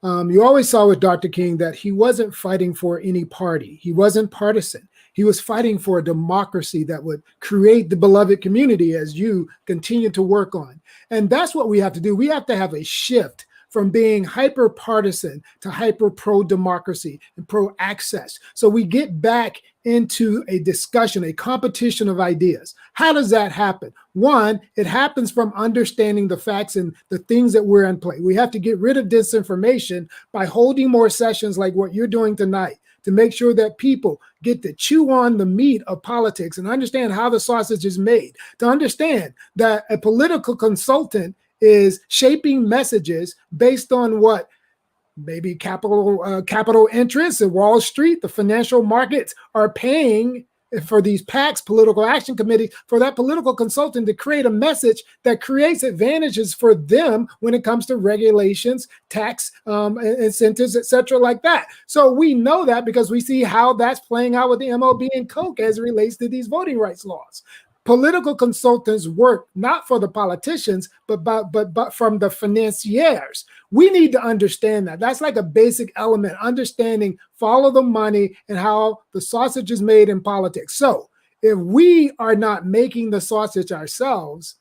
You always saw with Dr. King that he wasn't fighting for any party. He wasn't partisan. He was fighting for a democracy that would create the beloved community, as you continue to work on. And that's what we have to do. We have to have a shift from being hyper partisan to hyper pro democracy and pro access. So we get back into a discussion, a competition of ideas. How does that happen? One, it happens from understanding the facts and the things that we're in play. We have to get rid of disinformation by holding more sessions like what you're doing tonight, to make sure that people get to chew on the meat of politics and understand how the sausage is made, to understand that a political consultant is shaping messages based on what maybe capital interests at Wall Street, the financial markets are paying for these PACs, political action committees, for that political consultant to create a message that creates advantages for them when it comes to regulations, tax incentives, etc., like that. So we know that because we see how that's playing out with the MLB and Coke as it relates to these voting rights laws. Political consultants work not for the politicians, but from the financiers. We need to understand that. That's like a basic element, understanding, follow the money and how the sausage is made in politics. So if we are not making the sausage ourselves,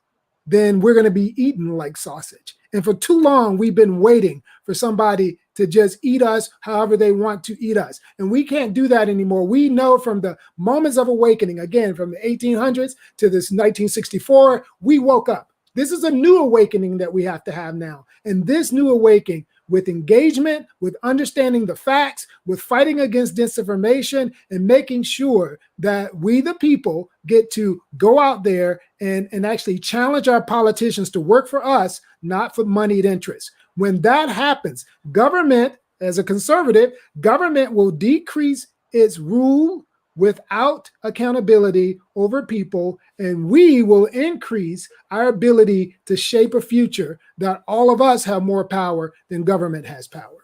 then we're going to be eaten like sausage. And for too long, we've been waiting for somebody to just eat us however they want to eat us. And we can't do that anymore. We know from the moments of awakening, again, from the 1800s to this 1964, we woke up. This is a new awakening that we have to have now. And this new awakening, with engagement, with understanding the facts, with fighting against disinformation, and making sure that we, the people, get to go out there and actually challenge our politicians to work for us, not for moneyed interests. When that happens, government, as a conservative, government will decrease its rule without accountability over people, and we will increase our ability to shape a future that all of us have more power than government has power.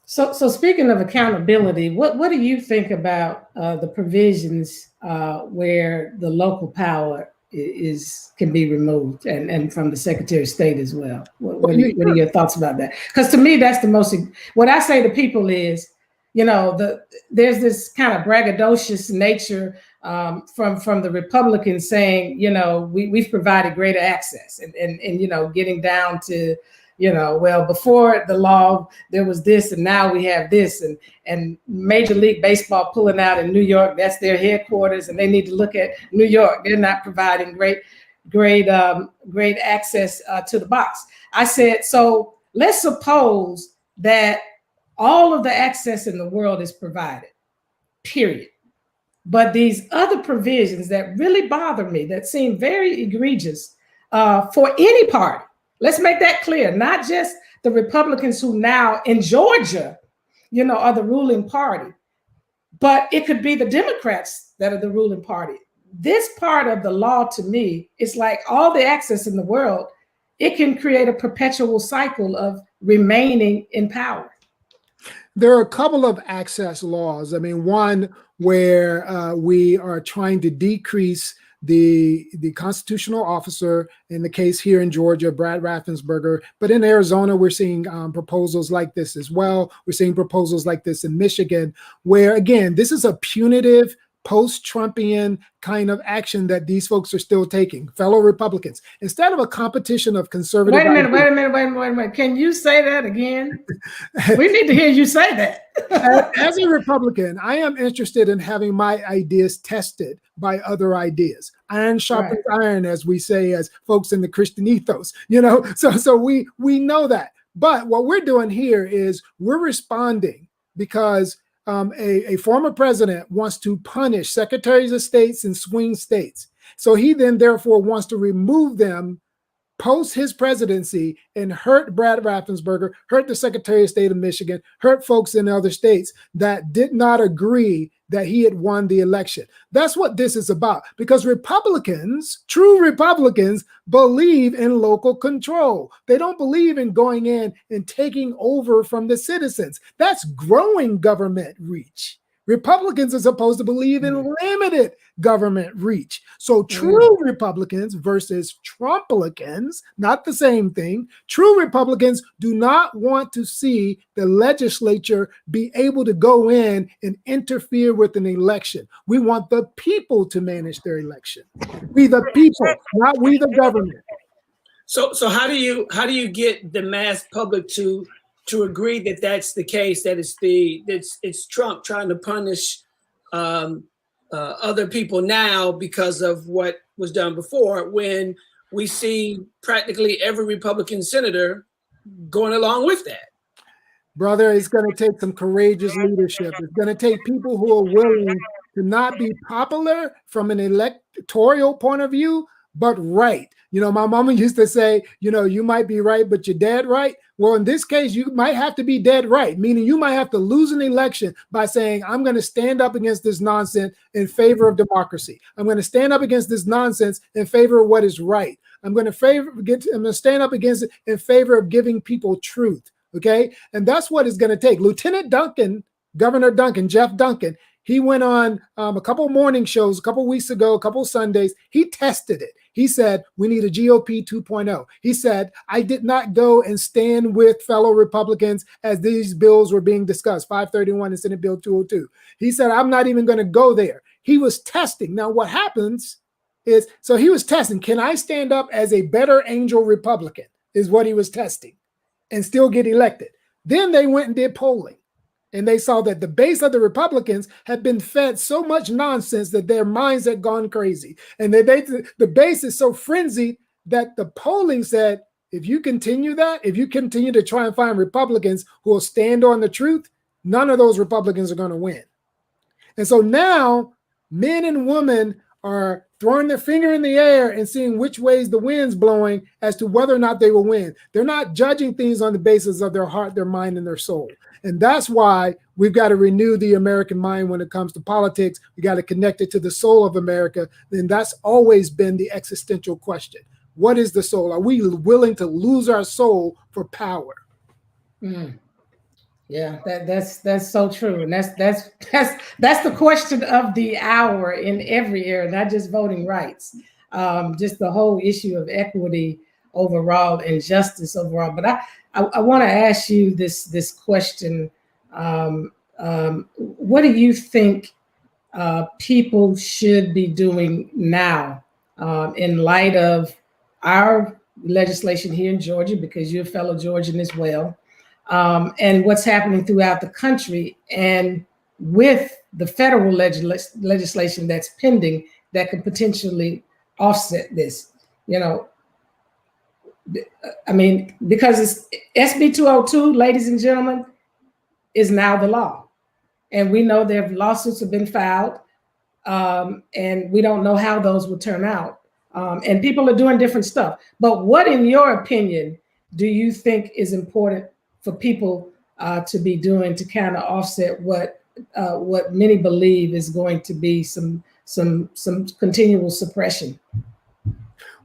So speaking of accountability, what do you think about the provisions where the local power can be removed, and from the Secretary of State as well? What are your thoughts about that? Because to me, that's the most. What I say to people is, there's this kind of braggadocious nature from the Republicans saying, we've provided greater access, and getting down to, well, before the law, there was this, and now we have this, and Major League Baseball pulling out in New York, that's their headquarters, and they need to look at New York. They're not providing great access to the box. I said, so let's suppose that all of the access in the world is provided, period. But these other provisions that really bother me, that seem very egregious for any party, let's make that clear, not just the Republicans who now in Georgia, are the ruling party, but it could be the Democrats that are the ruling party. This part of the law, to me, is like all the access in the world. It can create a perpetual cycle of remaining in power. There are a couple of access laws. I mean, one where we are trying to decrease the constitutional officer, in the case here in Georgia, Brad Raffensperger, but in Arizona, we're seeing proposals like this as well. We're seeing proposals like this in Michigan, where, again, this is a punitive post-Trumpian kind of action that these folks are still taking, fellow Republicans. Instead of a competition of conservative... Wait a minute. Can you say that again? We need to hear you say that. As a Republican, I am interested in having my ideas tested by other ideas. Iron sharpens iron, as we say, as folks in the Christian ethos, so we know that. But what we're doing here is we're responding because a former president wants to punish secretaries of states in swing states. So he then therefore wants to remove them post his presidency and hurt Brad Raffensperger, hurt the Secretary of State of Michigan, hurt folks in other states that did not agree that he had won the election. That's what this is about, because Republicans, true Republicans, believe in local control. They don't believe in going in and taking over from the citizens. That's growing government reach. Republicans are supposed to believe in limited government reach. So true Republicans versus Trumplicans, not the same thing. True Republicans do not want to see the legislature be able to go in and interfere with an election. We want the people to manage their election. We the people, not we the government. So how do you get the mass public to agree that that's the case, that it's Trump trying to punish other people now because of what was done before, when we see practically every Republican senator going along with that? brother, it's going to take some courageous leadership. It's going to take people who are willing to not be popular from an electoral point of view, but right. You know, my mama used to say, you know, you might be right, but you're dead right. Well, in this case, you might have to be dead right, meaning you might have to lose an election by saying, I'm going to stand up against this nonsense in favor of democracy. I'm going to stand up against this nonsense in favor of what is right. I'm going to stand up against it in favor of giving people truth. Okay. And that's what it's going to take. Lieutenant Duncan, Governor Duncan, Jeff Duncan, he went on a couple morning shows a couple weeks ago, a couple Sundays. He tested it. He said, we need a GOP 2.0. He said, I did not go and stand with fellow Republicans as these bills were being discussed, 531 and Senate Bill 202. He said, I'm not even going to go there. He was testing. Now, what happens is, so he was testing, can I stand up as a better angel Republican is what he was testing and still get elected. Then they went and did polling. And they saw that the base of the Republicans had been fed so much nonsense that their minds had gone crazy. And the base is so frenzied that the polling said, if you continue that, if you continue to try and find Republicans who will stand on the truth, none of those Republicans are going to win. And so now men and women are throwing their finger in the air and seeing which ways the wind's blowing as to whether or not they will win. They're not judging things on the basis of their heart, their mind, and their soul. And that's why we've got to renew the American mind when it comes to politics. We got to connect it to the soul of America. And that's always been the existential question. What is the soul? Are we willing to lose our soul for power? Mm. Yeah, that's so true. And that's the question of the hour in every area, not just voting rights, just the whole issue of equity overall and justice overall. But I want to ask you this question. What do you think people should be doing now in light of our legislation here in Georgia, because you're a fellow Georgian as well, and what's happening throughout the country, and with the federal legislation that's pending that could potentially offset this? You know, I mean, because it's SB 202, ladies and gentlemen, is now the law. And we know their lawsuits have been filed, and we don't know how those will turn out. And people are doing different stuff. But what, in your opinion, do you think is important for people to be doing to kind of offset what many believe is going to be some continual suppression?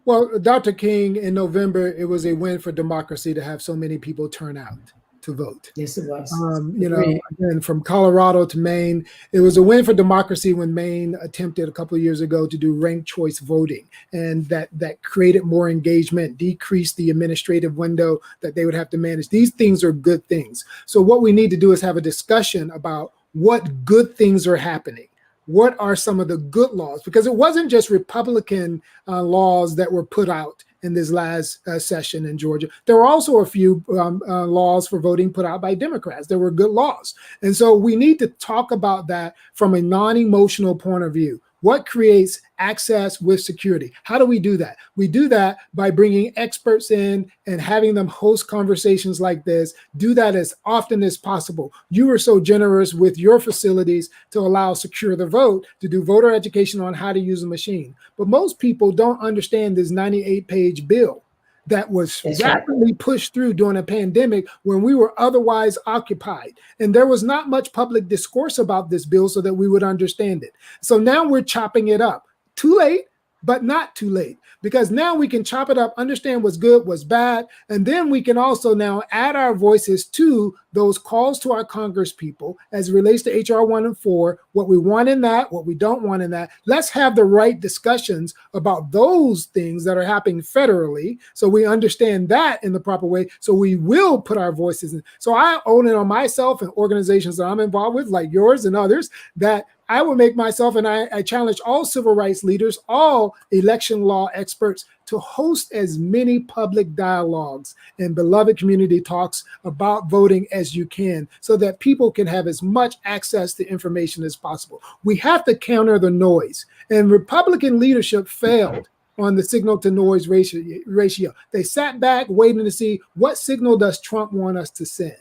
Well, Dr. King, in November, it was a win for democracy to have so many people turn out to vote. Yes, it was. You know, again, from Colorado to Maine, it was a win for democracy when Maine attempted a couple of years ago to do ranked choice voting, and that created more engagement, decreased the administrative window that they would have to manage. These things are good things. So what we need to do is have a discussion about what good things are happening. What are some of the good laws? Because it wasn't just Republican laws that were put out in this last session in Georgia. There were also a few laws for voting put out by Democrats. There were good laws. And so we need to talk about that from a non-emotional point of view. What creates access with security? How do we do that? We do that by bringing experts in and having them host conversations like this. Do that as often as possible. You were so generous with your facilities to allow Secure the Vote to do voter education on how to use a machine. But most people don't understand this 98-page bill that was rapidly pushed through during a pandemic when we were otherwise occupied. And there was not much public discourse about this bill so that we would understand it. So now we're chopping it up. Too late, but not too late, because now we can chop it up, understand what's good, what's bad, and then we can also now add our voices to those calls to our Congress people as it relates to HR 1 and 4, what we want in that, what we don't want in that. Let's have the right discussions about those things that are happening federally so we understand that in the proper way, so we will put our voices in. So I own it on myself and organizations that I'm involved with, like yours and others, that I will make myself, and I challenge all civil rights leaders, all election law experts, to host as many public dialogues and beloved community talks about voting as you can, so that people can have as much access to information as possible. We have to counter the noise. And Republican leadership failed on the signal to noise ratio. They sat back waiting to see what signal does Trump want us to send.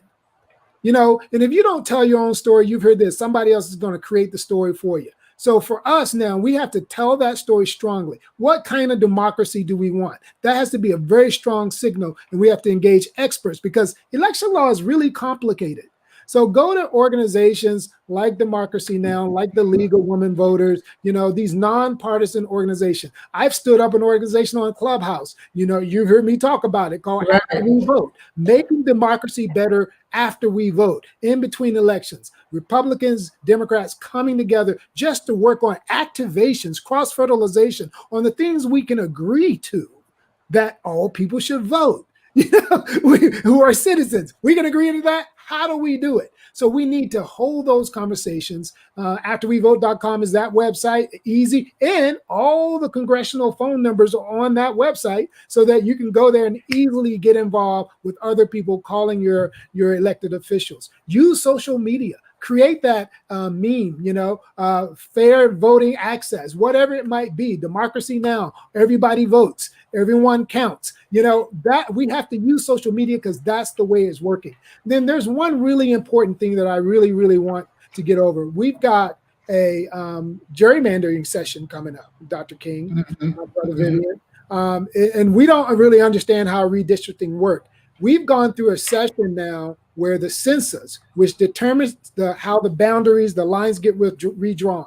You know, and if you don't tell your own story, you've heard this, somebody else is going to create the story for you. So for us now, we have to tell that story strongly. What kind of democracy do we want? That has to be a very strong signal, and we have to engage experts because election law is really complicated. So go to organizations like Democracy Now!, like the League of Women Voters, you know, these nonpartisan organizations. I've stood up an organization on Clubhouse. You know, you've heard me talk about it called After We Vote, making democracy better after we vote, in between elections. Republicans, Democrats coming together just to work on activations, cross-fertilization, on the things we can agree to, that all people should vote. You know, who are citizens. We can agree to that. How do we do it? So we need to hold those conversations. Afterwevote.com is that website, easy. And all the congressional phone numbers are on that website so that you can go there and easily get involved with other people calling your elected officials. Use social media. Create that meme, you know, fair voting access, whatever it might be. Democracy Now!, everybody votes, everyone counts. You know, that we have to use social media because that's the way it's working. Then there's one really important thing that I really, really want to get over. We've got a gerrymandering session coming up, Dr. King, my brother Vivian, and we don't really understand how redistricting works. We've gone through a session now where the census, which determines how the boundaries, the lines get redrawn.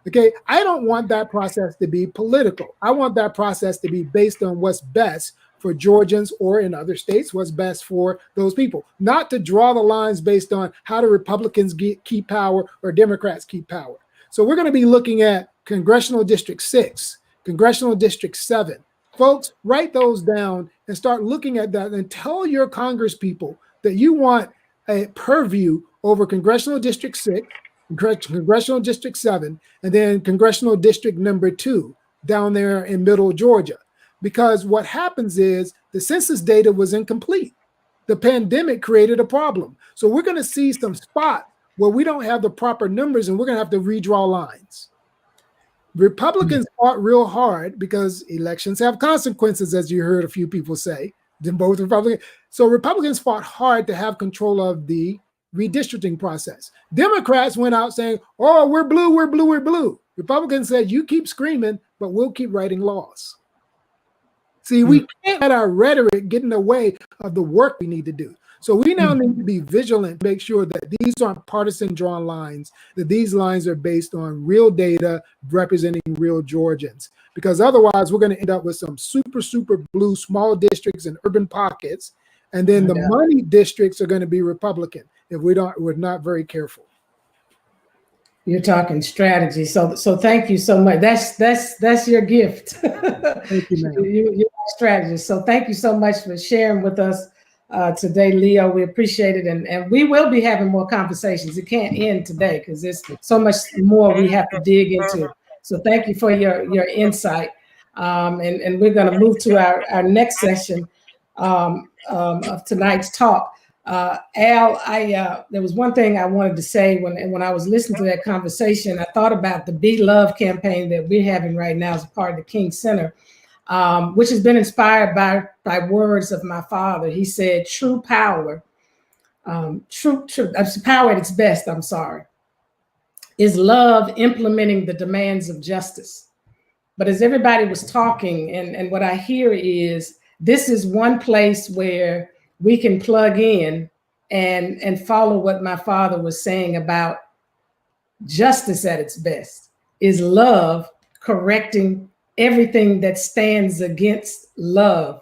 Okay, I don't want that process to be political. I want that process to be based on what's best for Georgians, or in other states, what's best for those people. Not to draw the lines based on how do Republicans keep power or Democrats keep power. So we're going to be looking at Congressional District 6, Congressional District 7. Folks, write those down and start looking at that and tell your Congress people that you want a purview over Congressional District 6, Congressional District 7, and then Congressional District number 2 down there in middle Georgia. Because what happens is the census data was incomplete. The pandemic created a problem. So we're going to see some spots where we don't have the proper numbers and we're going to have to redraw lines. Republicans fought real hard because elections have consequences, as you heard a few people say. Then both Republicans. So Republicans fought hard to have control of the redistricting process. Democrats went out saying, oh, we're blue, we're blue, we're blue. Republicans said, you keep screaming, but we'll keep writing laws. See, we can't let our rhetoric get in the way of the work we need to do. So we now need to be vigilant, make sure that these aren't partisan drawn lines, that these lines are based on real data representing real Georgians. Because otherwise, we're going to end up with some super, super blue small districts and urban pockets. And then the money districts are going to be Republican if we're not very careful. You're talking strategy. So thank you so much. That's your gift. Thank you, ma'am. You're strategist. So thank you so much for sharing with us today, Leo. We appreciate it. And we will be having more conversations. It can't end today because there's so much more we have to dig into. So thank you for your insight. And we're going to move to our next session of tonight's talk. Al, there was one thing I wanted to say when I was listening to that conversation. I thought about the Be Love campaign that we're having right now as a part of the King Center, which has been inspired by words of my father. He said, true power, power at its best, is love implementing the demands of justice. But as everybody was talking, and what I hear is, this is one place where we can plug in and follow what my father was saying about justice at its best, is love correcting everything that stands against love.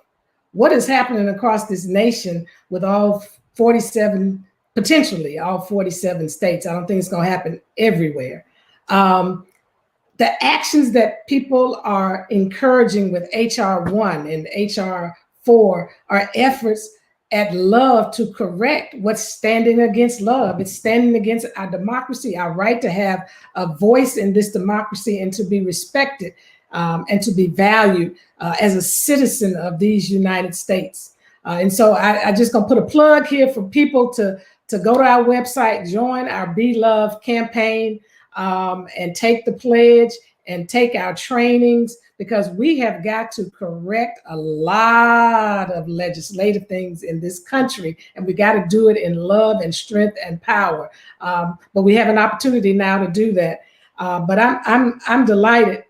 What is happening across this nation with all 47, potentially all 47 states? I don't think it's going to happen everywhere. The actions that people are encouraging with HR 1 and HR 4 are efforts at love to correct what's standing against love. It's standing against our democracy, our right to have a voice in this democracy and to be respected and to be valued as a citizen of these United States. And so I just gonna put a plug here for people to go to our website, join our Be Love campaign, and take the pledge and take our trainings because we have got to correct a lot of legislative things in this country, and we got to do it in love and strength and power. But we have an opportunity now to do that. But I'm delighted,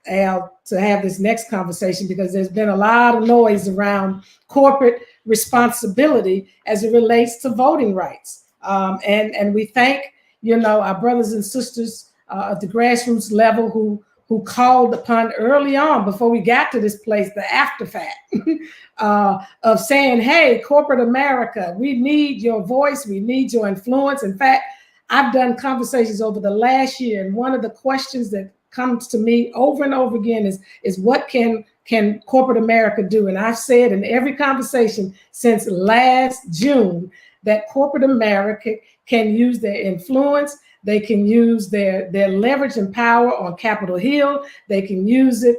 Al, to have this next conversation, because there's been a lot of noise around corporate responsibility as it relates to voting rights. And we thank, our brothers and sisters at the grassroots level who called upon early on, before we got to this place, the after fact, of saying, hey, corporate America, we need your voice, we need your influence. In fact, I've done conversations over the last year, and one of the questions that comes to me over and over again is what can corporate America do? And I've said in every conversation since last June that corporate America can use their influence, they can use their leverage and power on Capitol Hill, they can use it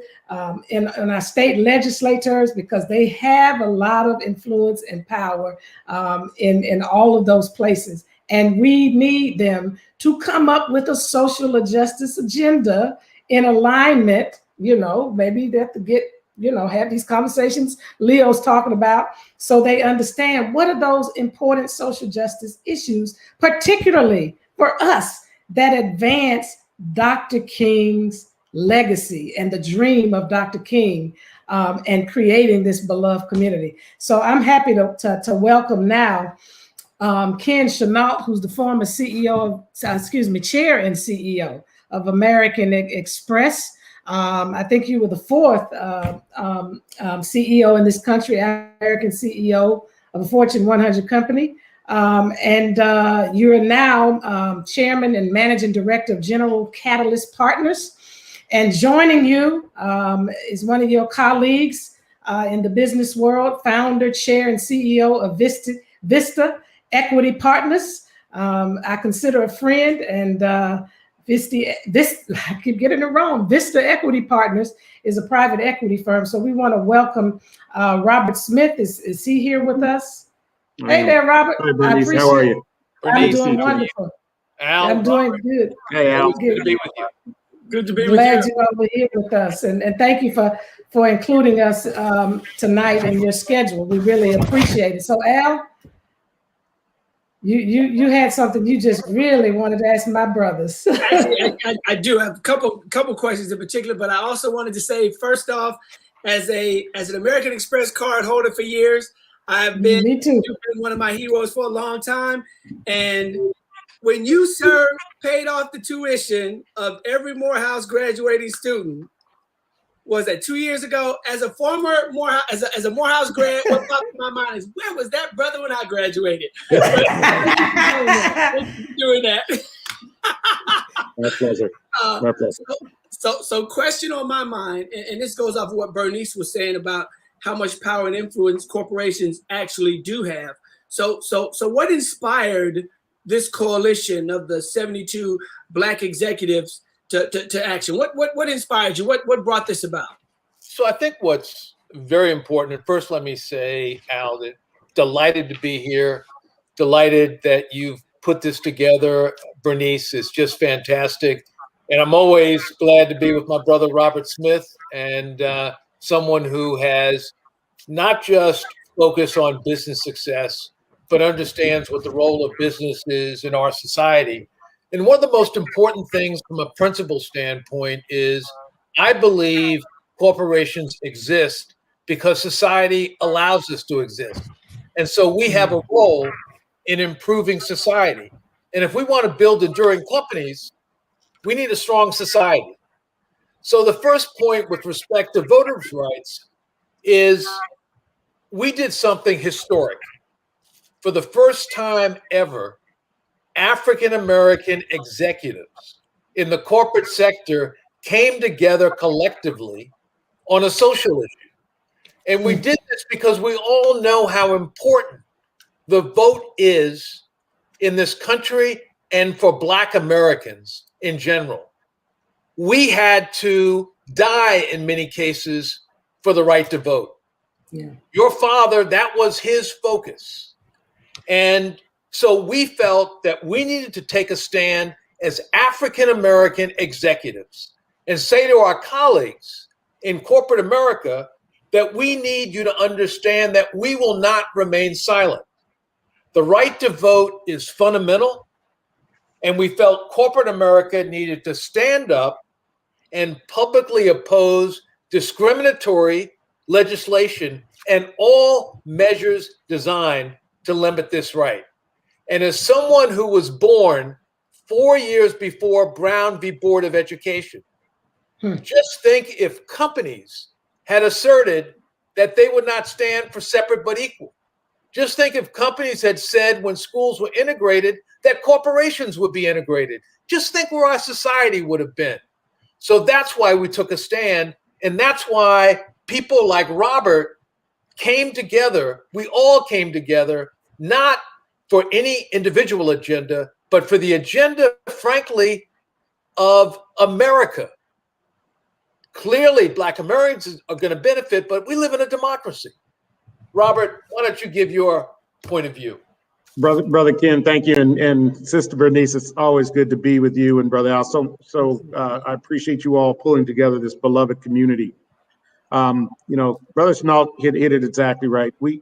in our state legislators, because they have a lot of influence and power in all of those places. And we need them to come up with a social justice agenda in alignment. Maybe they have to get, have these conversations Leo's talking about, so they understand what are those important social justice issues, particularly for us, that advance Dr. King's legacy and the dream of Dr. King, and creating this beloved community. So I'm happy to welcome now Ken Chenault, who's the former chair and CEO of American Express. I think you were the fourth CEO in this country, American CEO of a Fortune 100 company. And you're now chairman and managing director of General Catalyst Partners. And joining you is one of your colleagues in the business world, founder, chair, and CEO of Vista Equity Partners. I consider a friend, and I keep getting it wrong. Vista Equity Partners is a private equity firm. So we want to welcome Robert Smith. Is he here with us? Hey there, Robert. Hi, Bernice. How are you? I'm doing wonderful. Al, I'm doing good. Hey, Al. Good Good to be with you. Good to be Glad with you. you're over here with us, and thank you for including us tonight in your schedule. We really appreciate it. So, Al, you had something you just really wanted to ask my brothers. Actually, I do have a couple questions in particular, but I also wanted to say, first off, as an American Express card holder for years, I've been, Me too. you've been one of my heroes for a long time. And when you, sir, paid off the tuition of every Morehouse graduating student, was that 2 years ago? As a former Morehouse, as a Morehouse grad, what popped in my mind is, where was that brother when I graduated? Doing that. My pleasure. My pleasure. So question on my mind, and this goes off of what Bernice was saying about how much power and influence corporations actually do have. So what inspired this coalition of the 72 Black executives to action? What inspired you? What brought this about? So I think what's very important, and first let me say, Al, that delighted to be here, delighted that you've put this together. Bernice is just fantastic. And I'm always glad to be with my brother, Robert Smith, and someone who has not just focused on business success, but understands what the role of business is in our society. And one of the most important things from a principle standpoint is I believe corporations exist because society allows us to exist. And so we have a role in improving society. And if we want to build enduring companies, we need a strong society. So the first point with respect to voters' rights is we did something historic. For the first time ever, African-American executives in the corporate sector came together collectively on a social issue. And we did this because we all know how important the vote is in this country and for Black Americans in general. We had to die in many cases for the right to vote. Yeah. Your father, that was his focus. And so we felt that we needed to take a stand as African-American executives and say to our colleagues, in corporate America that we need you to understand that we will not remain silent. The right to vote is fundamental, and we felt corporate America needed to stand up and publicly oppose discriminatory legislation and all measures designed to limit this right. And as someone who was born 4 years before Brown v. Board of Education, just think if companies had asserted that they would not stand for separate but equal. Just think if companies had said when schools were integrated that corporations would be integrated. Just think where our society would have been. So that's why we took a stand. And that's why people like Robert came together. We all came together, not for any individual agenda, but for the agenda, frankly, of America. Clearly, Black Americans are going to benefit, but we live in a democracy. Robert, why don't you give your point of view? Brother Ken, thank you, and Sister Bernice, it's always good to be with you, and Brother Al. I appreciate you all pulling together this beloved community. Brother Chenault hit it exactly right. We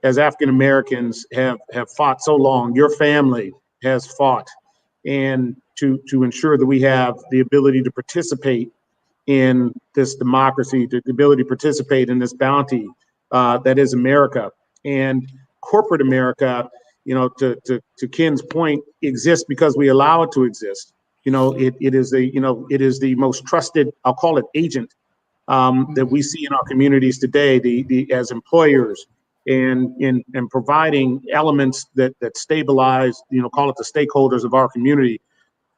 as African Americans have fought so long. Your family has fought, and to ensure that we have the ability to participate in this democracy, the ability to participate in this bounty that is America. And corporate America, to Ken's point, exists because we allow it to exist. It is the most trusted, I'll call it, agent that we see in our communities today, as employers and providing elements that stabilize, call it the stakeholders of our community.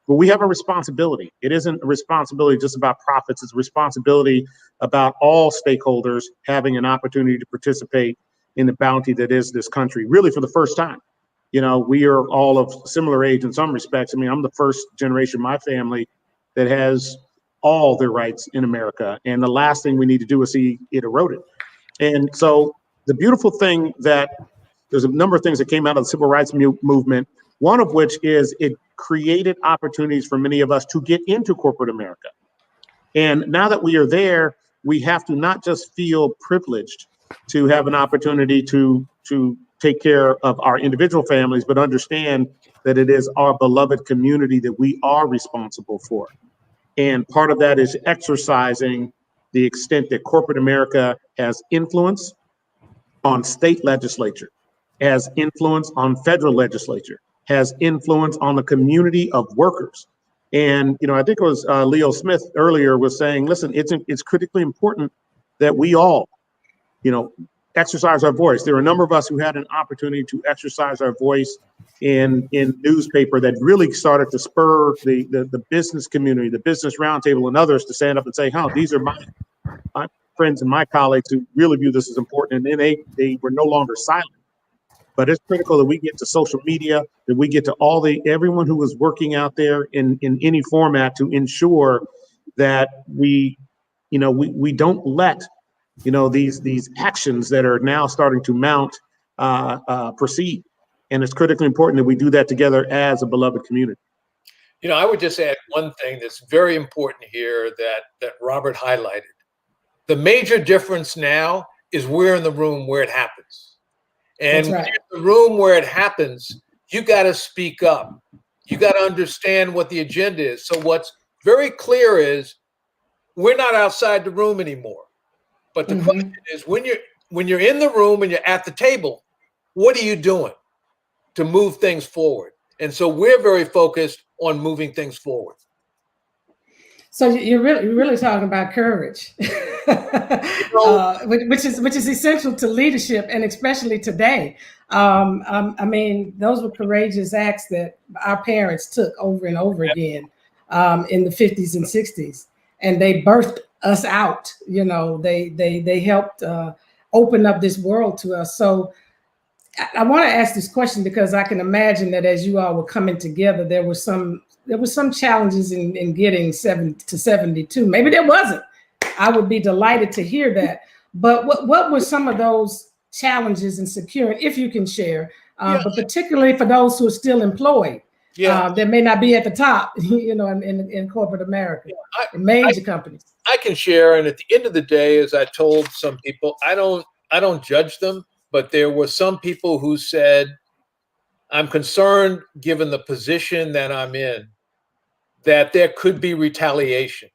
But we have a responsibility. It isn't a responsibility just about profits. It's a responsibility about all stakeholders having an opportunity to participate in the bounty that is this country, really for the first time. We are all of similar age in some respects. I mean, I'm the first generation of my family that has all their rights in America. And the last thing we need to do is see it eroded. And so the beautiful thing that there's a number of things that came out of the civil rights movement, one of which is it created opportunities for many of us to get into corporate America. And now that we are there, we have to not just feel privileged to have an opportunity to take care of our individual families, but understand that it is our beloved community that we are responsible for. And part of that is exercising the extent that corporate America has influence on state legislature, has influence on federal legislature, has influence on the community of workers. And, I think it was Leo Smith earlier was saying, listen, it's critically important that we all, exercise our voice. There are a number of us who had an opportunity to exercise our voice in newspaper that really started to spur the business community, the business roundtable, and others to stand up and say, these are my friends and my colleagues who really view this as important. And then they were no longer silent. But it's critical that we get to social media, that we get to everyone who is working out there in any format to ensure that we don't let these actions that are now starting to mount proceed. And it's critically important that we do that together as a beloved community. I would just add one thing that's very important here that Robert highlighted. The major difference now is we're in the room where it happens. And That's right. in the room where it happens, you got to speak up. You got to understand what the agenda is. So what's very clear is we're not outside the room anymore. But the question is, when you're in the room and you're at the table, what are you doing to move things forward? And so we're very focused on moving things forward. So you're really talking about courage, which is essential to leadership, and especially today. I mean, those were courageous acts that our parents took over and over again in the 50s and 60s, and they birthed us out. They helped open up this world to us. So I want to ask this question because I can imagine that as you all were coming together, there was some challenges in getting 7 to 72. Maybe there wasn't. I would be delighted to hear that. But what were some of those challenges in securing, if you can share, but particularly for those who are still employed? that may not be at the top, in corporate America, in major companies. I can share, and at the end of the day, as I told some people, I don't judge them, but there were some people who said, I'm concerned, given the position that I'm in, that there could be retaliation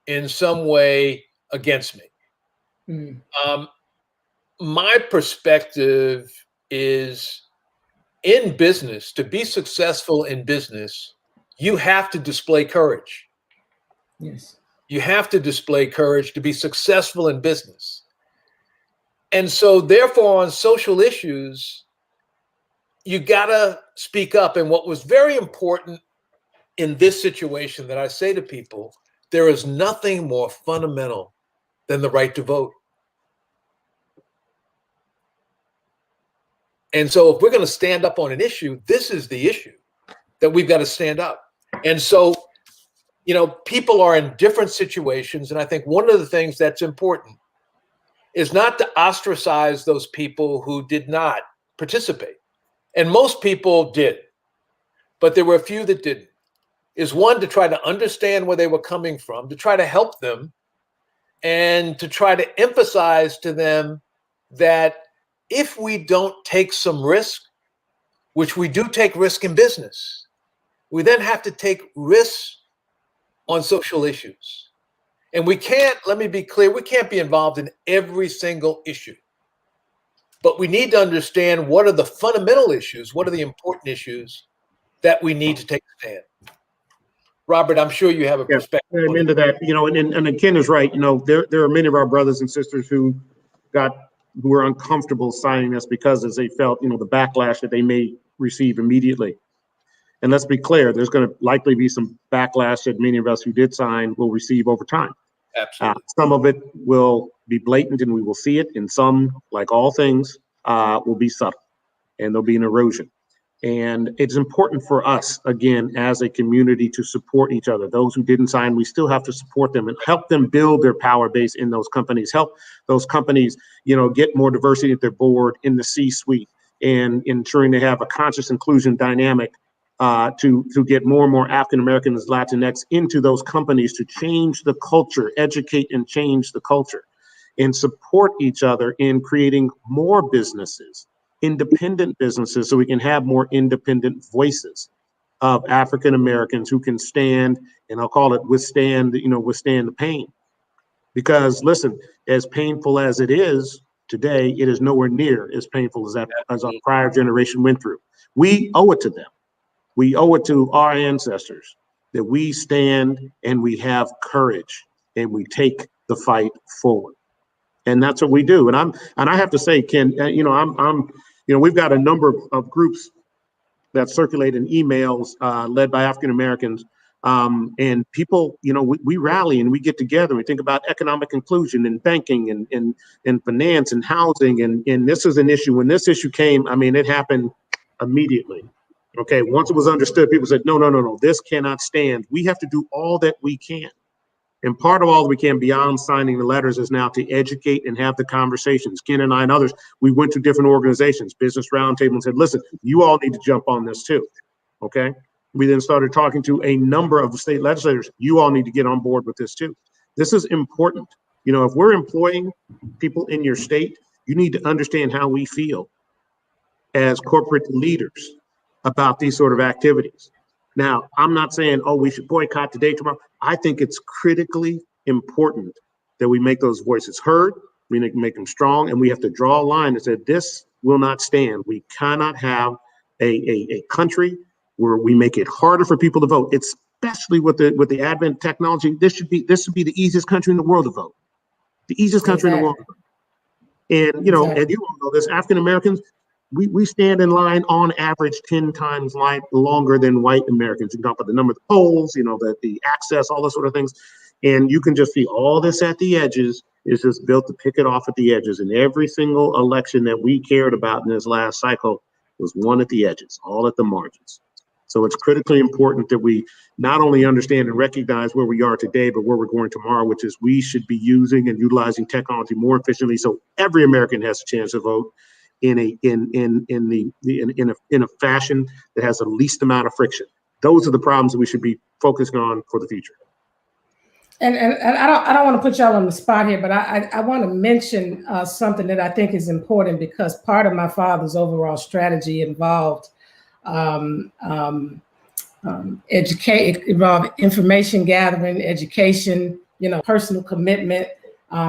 in some way against me. My perspective is, in business, to be successful in business, you have to display courage. Yes. You have to display courage to be successful in business. And so therefore, on social issues, you gotta speak up. And what was very important in this situation that I say to people, there is nothing more fundamental than the right to vote. And so if we're going to stand up on an issue, this is the issue that we've got to stand up. And so, people are in different situations. And I think one of the things that's important is not to ostracize those people who did not participate. And most people did, but there were a few that didn't. Is one, to try to understand where they were coming from, to try to help them, and to try to emphasize to them that if we don't take some risk, which we do take risk in business, we then have to take risks on social issues. And we can't, let me be clear, we can't be involved in every single issue. But we need to understand what are the fundamental issues, what are the important issues that we need to take a stand. Robert, I'm sure you have a perspective. I'm into that, and Ken is right. There are many of our brothers and sisters who were uncomfortable signing this because as they felt, the backlash that they may receive immediately. And let's be clear, there's going to likely be some backlash that many of us who did sign will receive over time. Absolutely. Some of it will be blatant and we will see it, and some, like all things, will be subtle and there'll be an erosion. And it's important for us, again, as a community, to support each other. Those who didn't sign, we still have to support them and help them build their power base in those companies, help those companies, get more diversity at their board, in the C-suite, and ensuring they have a conscious inclusion dynamic to get more and more African Americans, Latinx into those companies to change the culture, educate and change the culture, and support each other in creating more businesses, independent businesses, so we can have more independent voices of African Americans who can stand, and I'll call it withstand the pain. Because listen, as painful as it is today, it is nowhere near as painful as our prior generation went through. We owe it to them. We owe it to our ancestors that we stand and we have courage and we take the fight forward. And that's what we do. And I have to say, Ken, we've got a number of groups that circulate in emails led by African Americans, and people, we rally and we get together. We think about economic inclusion and banking and finance and housing, and this is an issue. When this issue came, it happened immediately. Okay, once it was understood, people said, no, this cannot stand. We have to do all that we can. And part of all that we can beyond signing the letters is now to educate and have the conversations. Ken and I and others, we went to different organizations, Business Roundtable, and said, listen, you all need to jump on this too, okay? We then started talking to a number of the state legislators. You all need to get on board with this too. This is important. If we're employing people in your state, you need to understand how we feel as corporate leaders about these sort of activities. Now, I'm not saying, we should boycott today, tomorrow. I think it's critically important that we make those voices heard, we make them strong, and we have to draw a line that said, this will not stand. We cannot have a country where we make it harder for people to vote, especially with the advent of technology. This should be the easiest country in the world to vote. The easiest country in the world. And, and you all know this, African Americans, we stand in line on average 10 times longer than white Americans. You can talk about the number of the polls, the access, all those sort of things. And you can just see all this at the edges is just built to pick it off at the edges. And every single election that we cared about in this last cycle was one at the edges, all at the margins. So it's critically important that we not only understand and recognize where we are today, but where we're going tomorrow, which is we should be using and utilizing technology more efficiently so every American has a chance to vote. in a fashion that has the least amount of friction. Those are the problems that we should be focusing on for the future. And I don't want to put y'all on the spot here, but I want to mention something that I think is important, because part of my father's overall strategy involved involved information gathering, education, personal commitment.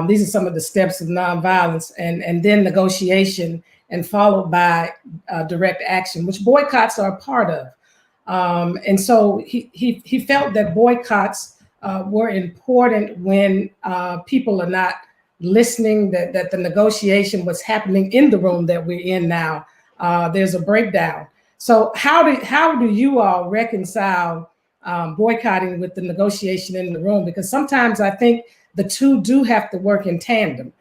These are some of the steps of nonviolence, and then negotiation, and followed by direct action, which boycotts are a part of. And so he felt that boycotts were important when people are not listening, that the negotiation was happening in the room that we're in now. There's a breakdown. So how do you all reconcile boycotting with the negotiation in the room? Because sometimes I think the two do have to work in tandem.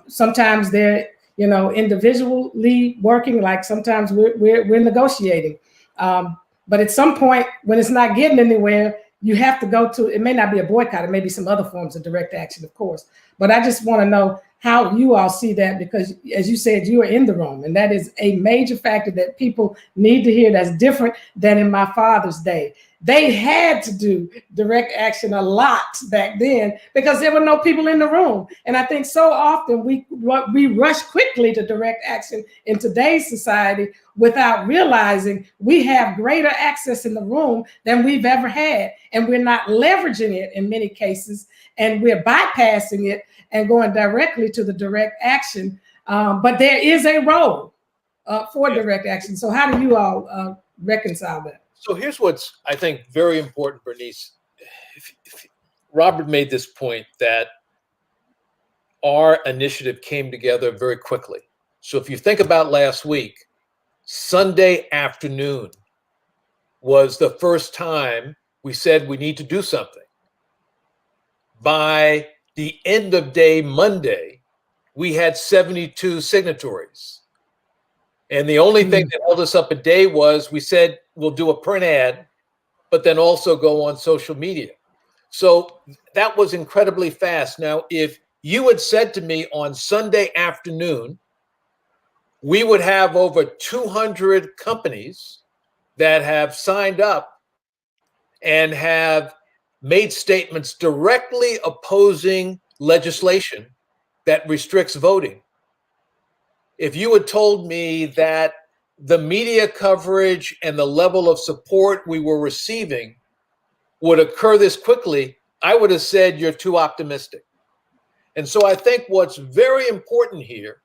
Sometimes they're individually working, like sometimes we're negotiating. But at some point, when it's not getting anywhere, you have to go to, it may not be a boycott, it may be some other forms of direct action, of course. But I just want to know how you all see that, because as you said, you are in the room, and that is a major factor that people need to hear, that's different than in my father's day. They had to do direct action a lot back then because there were no people in the room. And I think so often we rush quickly to direct action in today's society without realizing we have greater access in the room than we've ever had. And we're not leveraging it in many cases, and we're bypassing it and going directly to the direct action. But there is a role for direct action. So how do you all reconcile that? So here's what's, I think, very important, Bernice. Robert made this point that our initiative came together very quickly. So if you think about last week, Sunday afternoon was the first time we said we need to do something. By the end of day Monday, we had 72 signatories. And the only thing that held us up a day was we said we'll do a print ad, but then also go on social media. So that was incredibly fast. Now, if you had said to me on Sunday afternoon, we would have over 200 companies that have signed up and have made statements directly opposing legislation that restricts voting. If you had told me that the media coverage and the level of support we were receiving would occur this quickly, I would have said you're too optimistic. And so I think what's very important here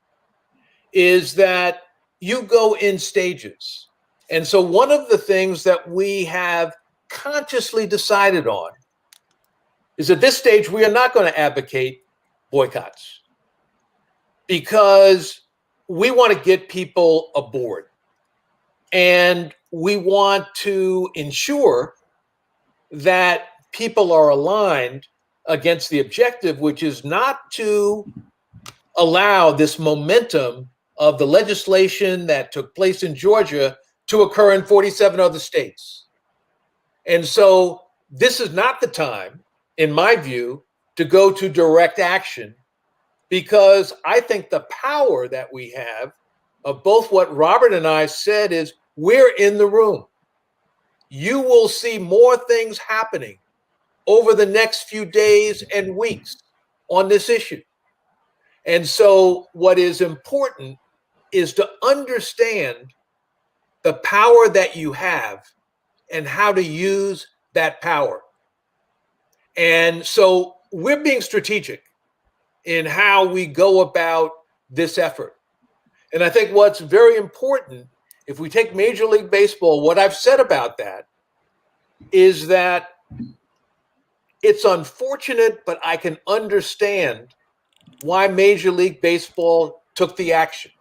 is that you go in stages. And so one of the things that we have consciously decided on is at this stage, we are not going to advocate boycotts, because we want to get people aboard, and we want to ensure that people are aligned against the objective, which is not to allow this momentum of the legislation that took place in Georgia to occur in 47 other states. And so this is not the time, in my view, to go to direct action, because I think the power that we have of both what Robert and I said is we're in the room. You will see more things happening over the next few days and weeks on this issue. And so what is important is to understand the power that you have and how to use that power. And so we're being strategic in how we go about this effort. And I think what's very important, if we take Major League Baseball, what I've said about that is that it's unfortunate, but I can understand why Major League Baseball took the action.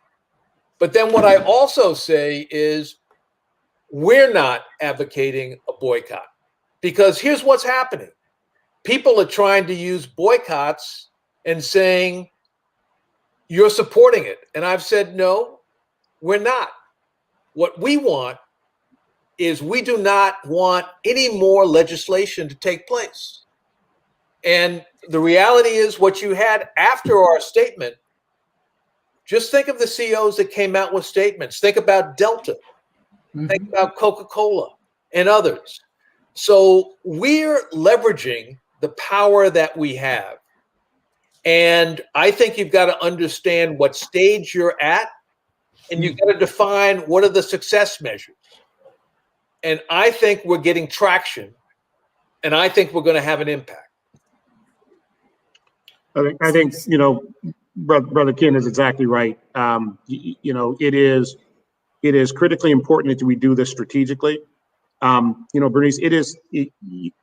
But then what I also say is we're not advocating a boycott, because here's what's happening. People are trying to use boycotts and saying, you're supporting it. And I've said, no, we're not. What we want is we do not want any more legislation to take place. And the reality is what you had after our statement, Just think of the CEOs that came out with statements. Think about Delta. Think about Coca-Cola and others. So we're leveraging the power that we have. And I think you've got to understand what stage you're at, and you've got to define what are the success measures. And I think we're getting traction, and I think we're going to have an impact. I think you know, Brother Ken is exactly right. You know, it is critically important that we do this strategically. You know, Bernice, you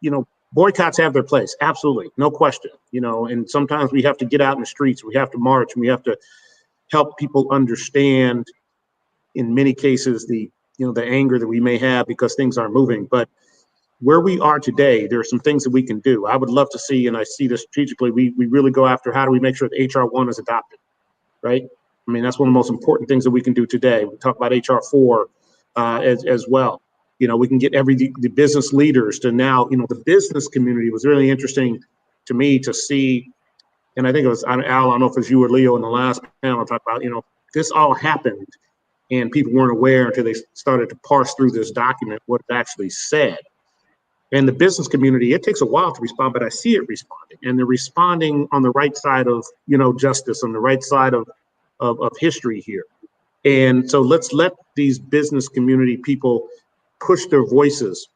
know, boycotts have their place. Absolutely. No question. You know, and sometimes we have to get out in the streets. We have to march, and we have to help people understand, in many cases, the anger that we may have because things aren't moving. But where we are today, there are some things that we can do. I would love to see, and I see this strategically, we really go after how do we make sure that HR 1 is adopted, right? I mean, that's one of the most important things that we can do today. We talk about HR 4 as well. You know, we can get the business leaders to now, you know, the business community was really interesting to me to see, and I think it was, Al, I don't know if it was you or Leo in the last panel, talk about, you know, this all happened and people weren't aware until they started to parse through this document, what it actually said. And the business community, it takes a while to respond, but I see it responding, and they're responding on the right side of, you know, justice, on the right side of history here. And so let's let these business community people push their voices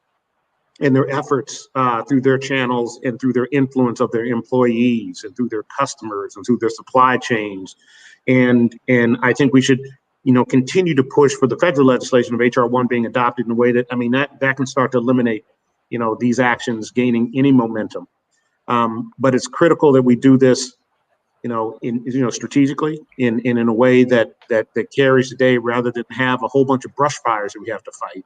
and their efforts through their channels and through their influence of their employees and through their customers and through their supply chains. And I think we should, you know, continue to push for the federal legislation of HR 1 being adopted in a way that, I mean, that can start to eliminate, you know, these actions gaining any momentum. But it's critical that we do this, you know, strategically in a way that carries the day, rather than have a whole bunch of brush fires that we have to fight.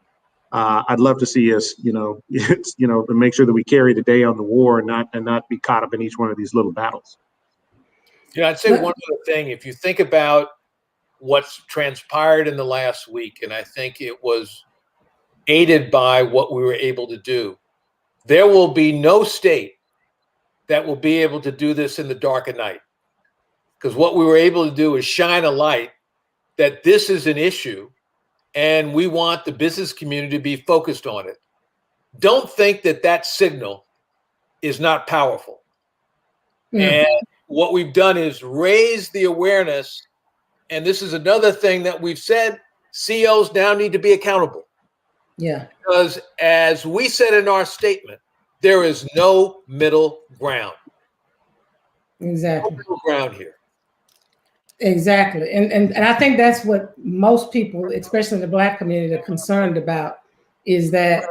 I'd love to see us, you know, to make sure that we carry the day on the war and not be caught up in each one of these little battles. Yeah, I'd say one other thing. If you think about what's transpired in the last week, and I think it was aided by what we were able to do, there will be no state that will be able to do this in the dark of night. Because what we were able to do is shine a light that this is an issue, and we want the business community to be focused on it. Don't think that signal is not powerful. And what we've done is raise the awareness. And this is another thing that we've said, CEOs now need to be accountable. Yeah. Because as we said in our statement, there is no middle ground. Exactly. No middle ground here. Exactly. And I think that's what most people, especially in the Black community, are concerned about, is that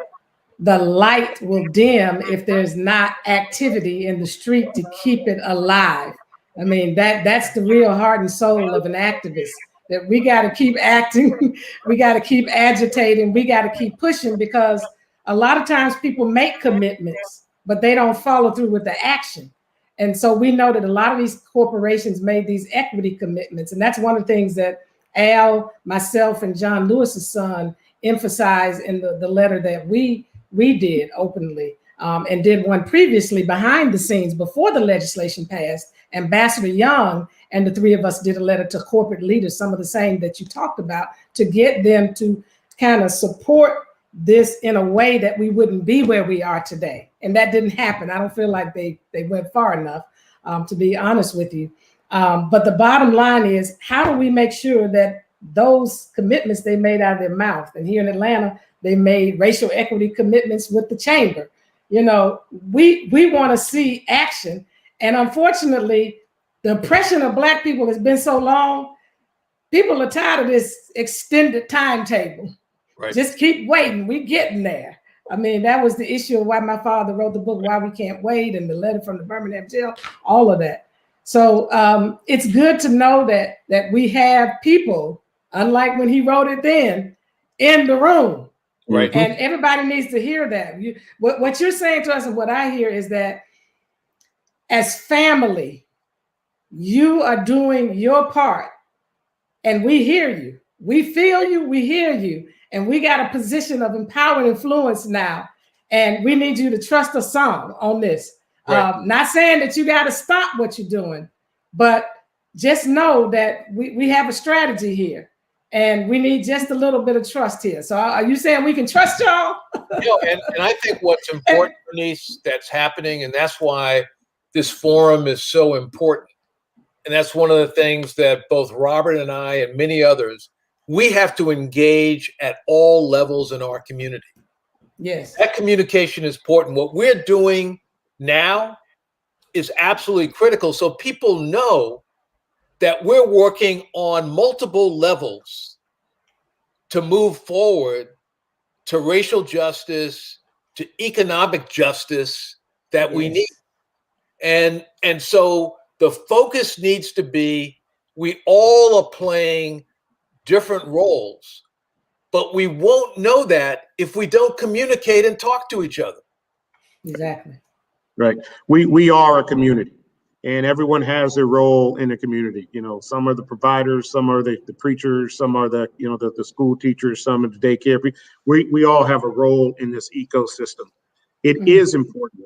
the light will dim if there's not activity in the street to keep it alive. I mean, that's the real heart and soul of an activist, that we got to keep acting, we got to keep agitating, we got to keep pushing, because a lot of times people make commitments, but they don't follow through with the action. And so we know that a lot of these corporations made these equity commitments. And that's one of the things that Al, myself, and John Lewis's son emphasized in the letter that we did openly, and did one previously behind the scenes before the legislation passed. Ambassador Young and the three of us did a letter to corporate leaders, some of the same that you talked about, to get them to kind of support this in a way that we wouldn't be where we are today. And that didn't happen. I don't feel like they went far enough, to be honest with you. But the bottom line is, how do we make sure that those commitments they made out of their mouth, and here in Atlanta, they made racial equity commitments with the chamber. You know, we want to see action. And unfortunately, the oppression of Black people has been so long, people are tired of this extended timetable. Right. Just keep waiting. We're getting there. I mean, that was the issue of why my father wrote the book, Why We Can't Wait, and the letter from the Birmingham jail, all of that. So it's good to know that we have people, unlike when he wrote it then, in the room. Right. And everybody needs to hear that. What you're saying to us, and what I hear, is that as family, you are doing your part, and we hear you. We feel you, we hear you, and we got a position of empower and influence now, and we need you to trust us on this. Right. Not saying that you got to stop what you're doing, but just know that we have a strategy here, and we need just a little bit of trust here. So are you saying we can trust y'all? And I think what's important, Bernice, that's happening, and that's why this forum is so important. And that's one of the things that both Robert and I and many others, we have to engage at all levels in our community. Yes. That communication is important. What we're doing now is absolutely critical, so people know that we're working on multiple levels to move forward to racial justice, to economic justice that we need. And so the focus needs to be, we all are playing different roles, but we won't know that if we don't communicate and talk to each other. Exactly. Right. We are a community, and everyone has their role in the community. You know, some are the providers, some are the preachers, some are the, you know, the school teachers, some are the daycare. We all have a role in this ecosystem. It is important.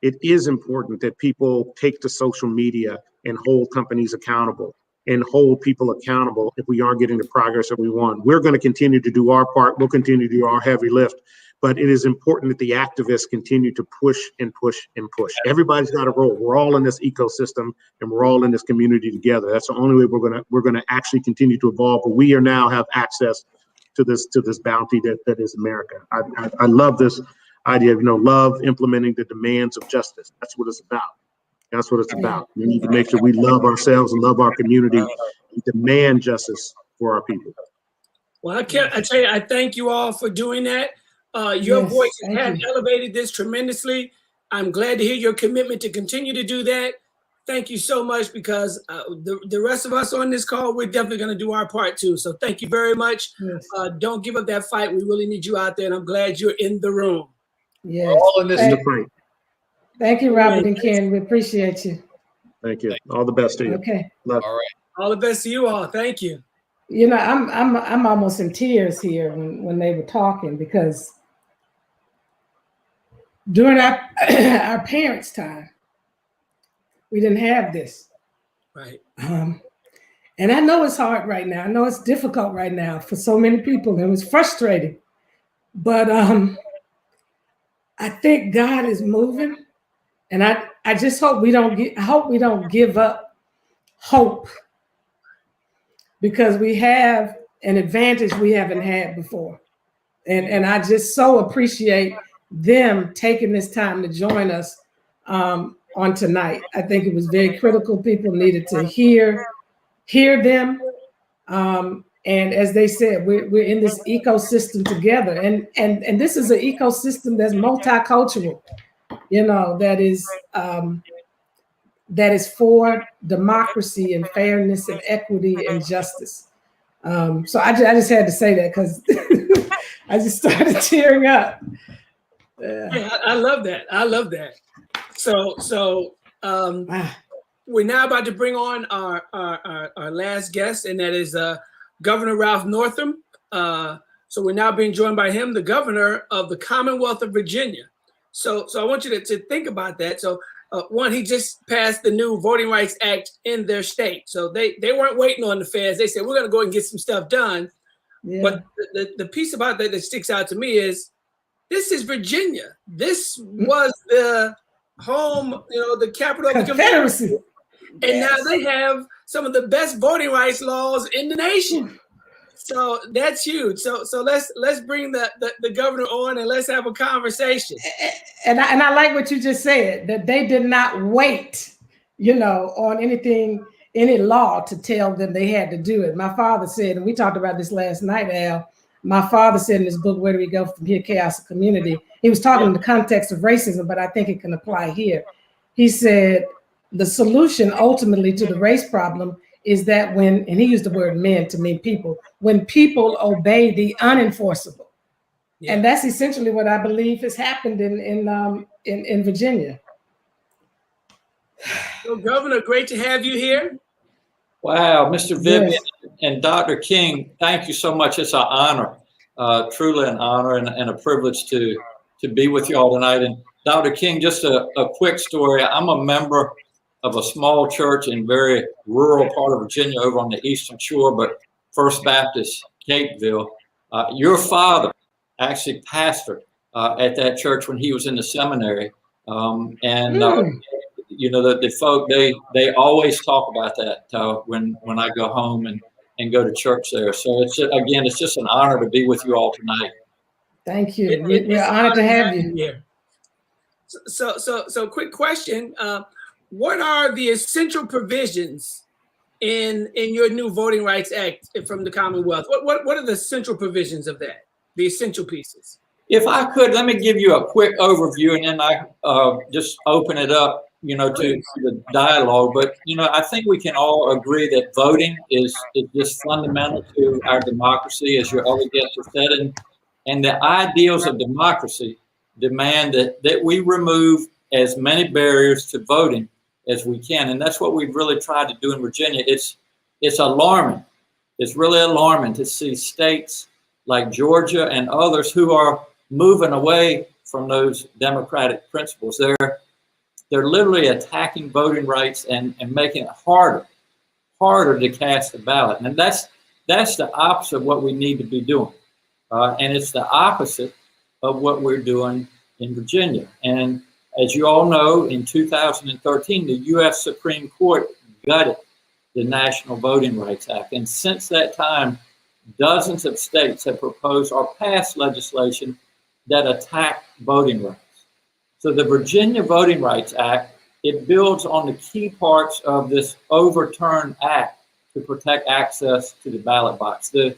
It is important that people take to social media and hold companies accountable and hold people accountable if we aren't getting the progress that we want. We're going to continue to do our part. We'll continue to do our heavy lift. But it is important that the activists continue to push and push and push. Everybody's got a role. We're all in this ecosystem, and we're all in this community together. That's the only way we're gonna actually continue to evolve. But we are now have access to this bounty that is America. I love this idea of, you know, love implementing the demands of justice. That's what it's about. That's what it's about. We need to make sure we love ourselves and love our community and demand justice for our people. Well, I tell you, I thank you all for doing that. Your voices have elevated this tremendously. I'm glad to hear your commitment to continue to do that. Thank you so much, because the rest of us on this call, we're definitely going to do our part too. So thank you very much. Yes. Don't give up that fight. We really need you out there, and I'm glad you're in the room. Yes. We're all in this. Thank you, Robert and Ken. We appreciate you. Thank you. All the best to you. Okay. Love. All right. All the best to you all. Thank you. You know, I'm almost in tears here when they were talking, because during our parents' time, we didn't have this. Right. And I know it's hard right now. I know it's difficult right now for so many people. It was frustrating. But I think God is moving. And I just hope we don't give up hope, because we have an advantage we haven't had before. And I just so appreciate them taking this time to join us on tonight. I think it was very critical. People needed to hear them. And as they said, we're in this ecosystem together. And this is an ecosystem that's multicultural, you know, that is for democracy and fairness and equity and justice. So I just had to say that, because I just started tearing up. Yeah, I love that. I love that. So we're now about to bring on our last guest, and that is Governor Ralph Northam. So we're now being joined by him, the governor of the Commonwealth of Virginia. So I want you to think about that. So one, he just passed the new Voting Rights Act in their state. So they weren't waiting on the feds. They said, we're going to go and get some stuff done. Yeah. But the piece about that sticks out to me is, this is Virginia. This was the home, you know, the capital of the Confederacy. And now they have some of the best voting rights laws in the nation. So that's huge. So let's bring the governor on, and let's have a conversation. And I like what you just said, that they did not wait, you know, on any law to tell them they had to do it. My father said, and we talked about this last night, Al, my father said in his book, Where Do We Go From Here, Chaos and Community? He was talking in the context of racism, but I think it can apply here. He said, the solution ultimately to the race problem is that when, and he used the word men to mean people, when people obey the unenforceable. Yeah. And that's essentially what I believe has happened in Virginia. So, Governor, great to have you here. Wow, Mr. Vivian and Dr. King, thank you so much. It's an honor, truly an honor and a privilege to be with you all tonight. And Dr. King, just a quick story. I'm a member of a small church in very rural part of Virginia over on the Eastern Shore, but First Baptist Capeville. Your father actually pastored at that church when he was in the seminary. You know, the folk, they always talk about that when I go home and go to church there. So it's just an honor to be with you all tonight. Thank you. We're honored to have you here. So quick question. What are the essential provisions in your new Voting Rights Act from the Commonwealth? What are the central provisions of that? The essential pieces? If I could, let me give you a quick overview, and then I just open it up, you know, to the dialogue. But, you know, I think we can all agree that voting is just fundamental to our democracy, as your other guests have said. And the ideals of democracy demand that we remove as many barriers to voting as we can. And that's what we've really tried to do in Virginia. It's alarming. It's really alarming to see states like Georgia and others who are moving away from those democratic principles. They're literally attacking voting rights and making it harder to cast a ballot. And that's the opposite of what we need to be doing. And it's the opposite of what we're doing in Virginia. And as you all know, in 2013, the U.S. Supreme Court gutted the National Voting Rights Act. And since that time, dozens of states have proposed or passed legislation that attack voting rights. So the Virginia Voting Rights Act, it builds on the key parts of this overturned act to protect access to the ballot box. The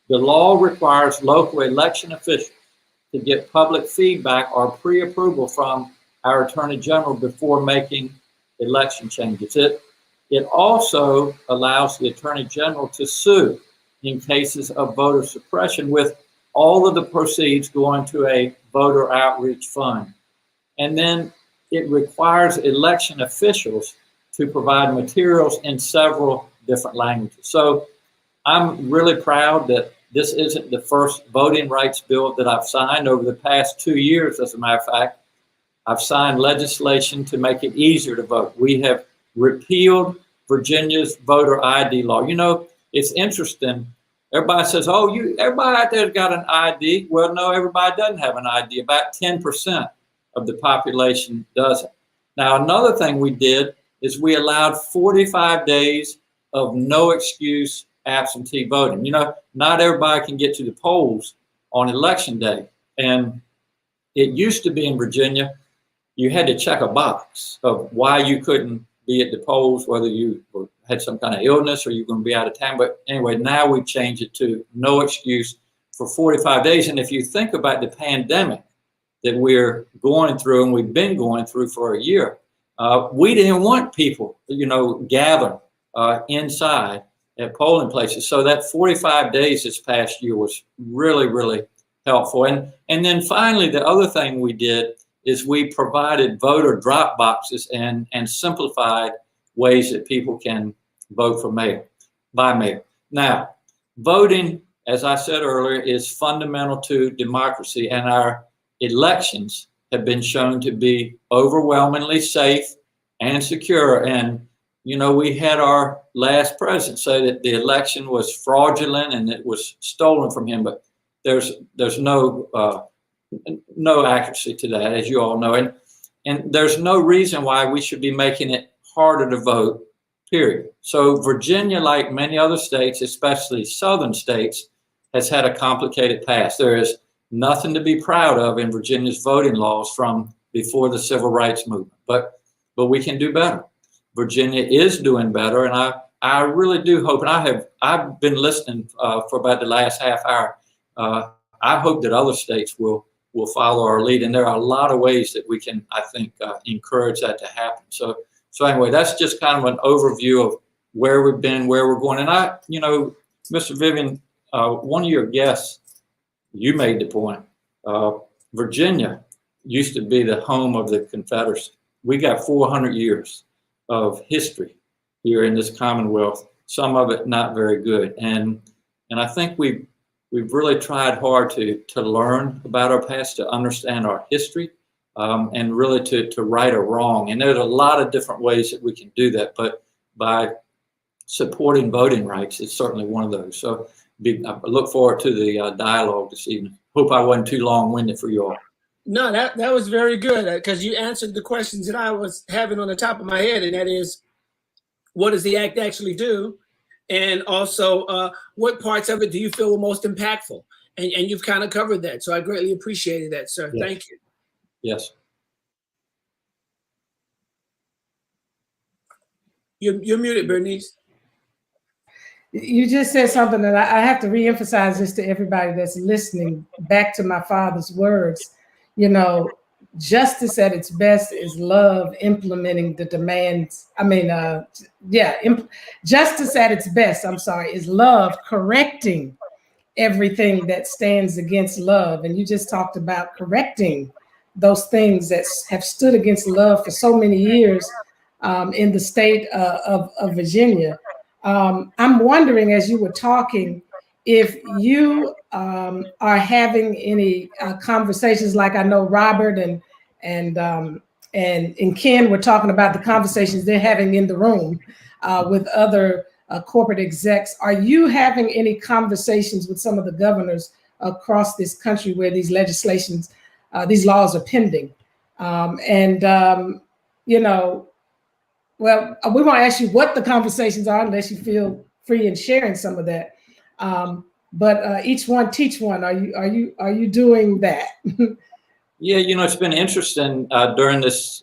law requires local election officials to get public feedback or pre-approval from our Attorney General before making election changes. It also allows the Attorney General to sue in cases of voter suppression, with all of the proceeds going to a voter outreach fund. And then it requires election officials to provide materials in several different languages. So I'm really proud that this isn't the first voting rights bill that I've signed. Over the past 2 years, as a matter of fact, I've signed legislation to make it easier to vote. We have repealed Virginia's voter ID law. You know, it's interesting. Everybody says, oh, everybody out there's got an ID. Well, no, everybody doesn't have an ID. About 10% of the population doesn't. Now, another thing we did is we allowed 45 days of no excuse absentee voting. You know, not everybody can get to the polls on election day. And it used to be in Virginia, you had to check a box of why you couldn't be at the polls, whether you had some kind of illness or you're going to be out of town. But anyway, now we've changed it to no excuse for 45 days. And if you think about the pandemic that we're going through, and we've been going through for a year, we didn't want people, you know, gathered inside at polling places. So that 45 days this past year was really, really helpful. And then finally, the other thing we did is we provided voter drop boxes and simplified ways that people can vote by mail. Now, voting, as I said earlier, is fundamental to democracy, and our elections have been shown to be overwhelmingly safe and secure. And, you know, we had our last president say that the election was fraudulent and it was stolen from him, but there's no accuracy to that, as you all know. And there's no reason why we should be making it harder to vote, period. So Virginia, like many other states, especially southern states, has had a complicated past. There is nothing to be proud of in Virginia's voting laws from before the civil rights movement, but we can do better. Virginia is doing better, and I really do hope, and I've been listening for about the last half hour. I hope that other states will follow our lead, and there are a lot of ways that we can, I think, encourage that to happen. So anyway, that's just kind of an overview of where we've been, where we're going. And you know, Mr. Vivian, one of your guests, you made the point. Virginia used to be the home of the Confederacy. We got 400 years of history here in this Commonwealth, some of it not very good. And I think we've really tried hard to learn about our past, to understand our history, and really to right a wrong. And there's a lot of different ways that we can do that, but by supporting voting rights is certainly one of those. So I look forward to the dialogue this evening. Hope I wasn't too long-winded for you all. No, that was very good, because you answered the questions that I was having on the top of my head, and that is, what does the act actually do? And also, what parts of it do you feel were most impactful? And you've kind of covered that. So I greatly appreciated that, sir. Yes. Thank you. Yes. You're muted, Bernice. You just said something that I have to reemphasize this to everybody that's listening, back to my father's words. You know, justice at its best is love implementing the demands. Justice at its best, is love correcting everything that stands against love. And you just talked about correcting those things that have stood against love for so many years in the state of Virginia. I'm wondering, as you were talking, if you are having any conversations, like I know Robert and Ken were talking about the conversations they're having in the room with other corporate execs. Are you having any conversations with some of the governors across this country where these legislations, these laws are pending? You know, well, we won't ask you what the conversations are unless you feel free in sharing some of that. But each one teach one. Are you doing that? Yeah, you know, it's been interesting during this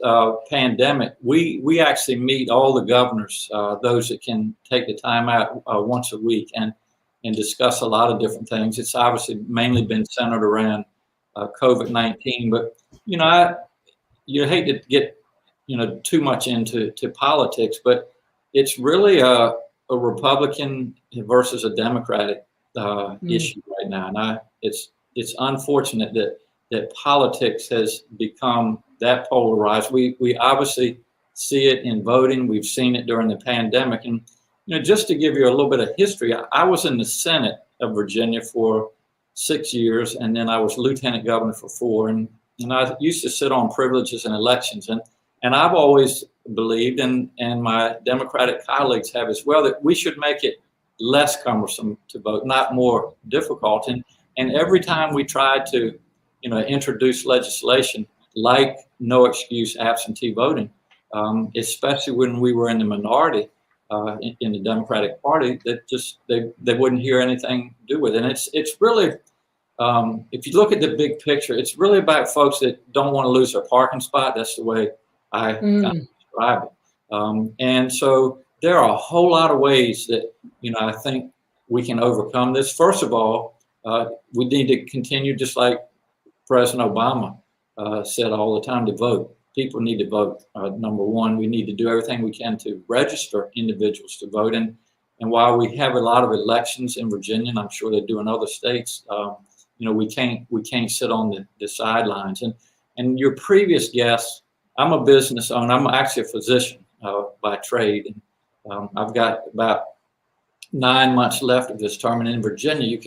pandemic. We actually meet all the governors, those that can take the time out once a week and discuss a lot of different things. It's obviously mainly been centered around COVID-19, but you know, you hate to get too much into politics, but it's really a Republican versus a Democratic issue right now, and it's unfortunate that politics has become that polarized. We obviously see it in voting. We've seen it during the pandemic, and just to give you a little bit of history, I was in the Senate of Virginia for 6 years, and then I was lieutenant governor for 4, and I used to sit on privileges and elections, and I've always believed, and my Democratic colleagues have as well, that we should make it less cumbersome to vote, not more difficult. And every time we try to, introduce legislation like no excuse absentee voting, especially when we were in the minority in the Democratic Party, that just they wouldn't hear anything to do with it. And it's really, if you look at the big picture, it's really about folks that don't want to lose their parking spot. That's the way I kind of describe it. And so there are a whole lot of ways that, I think we can overcome this. First of all, we need to continue, just like President Obama said all the time, to vote. People need to vote. Number one, we need to do everything we can to register individuals to vote. And while we have a lot of elections in Virginia, and I'm sure they do in other states, we can't sit on the sidelines. And your previous guest, I'm a business owner. I'm actually a physician by trade. And I've got about 9 months left of this term. And in Virginia,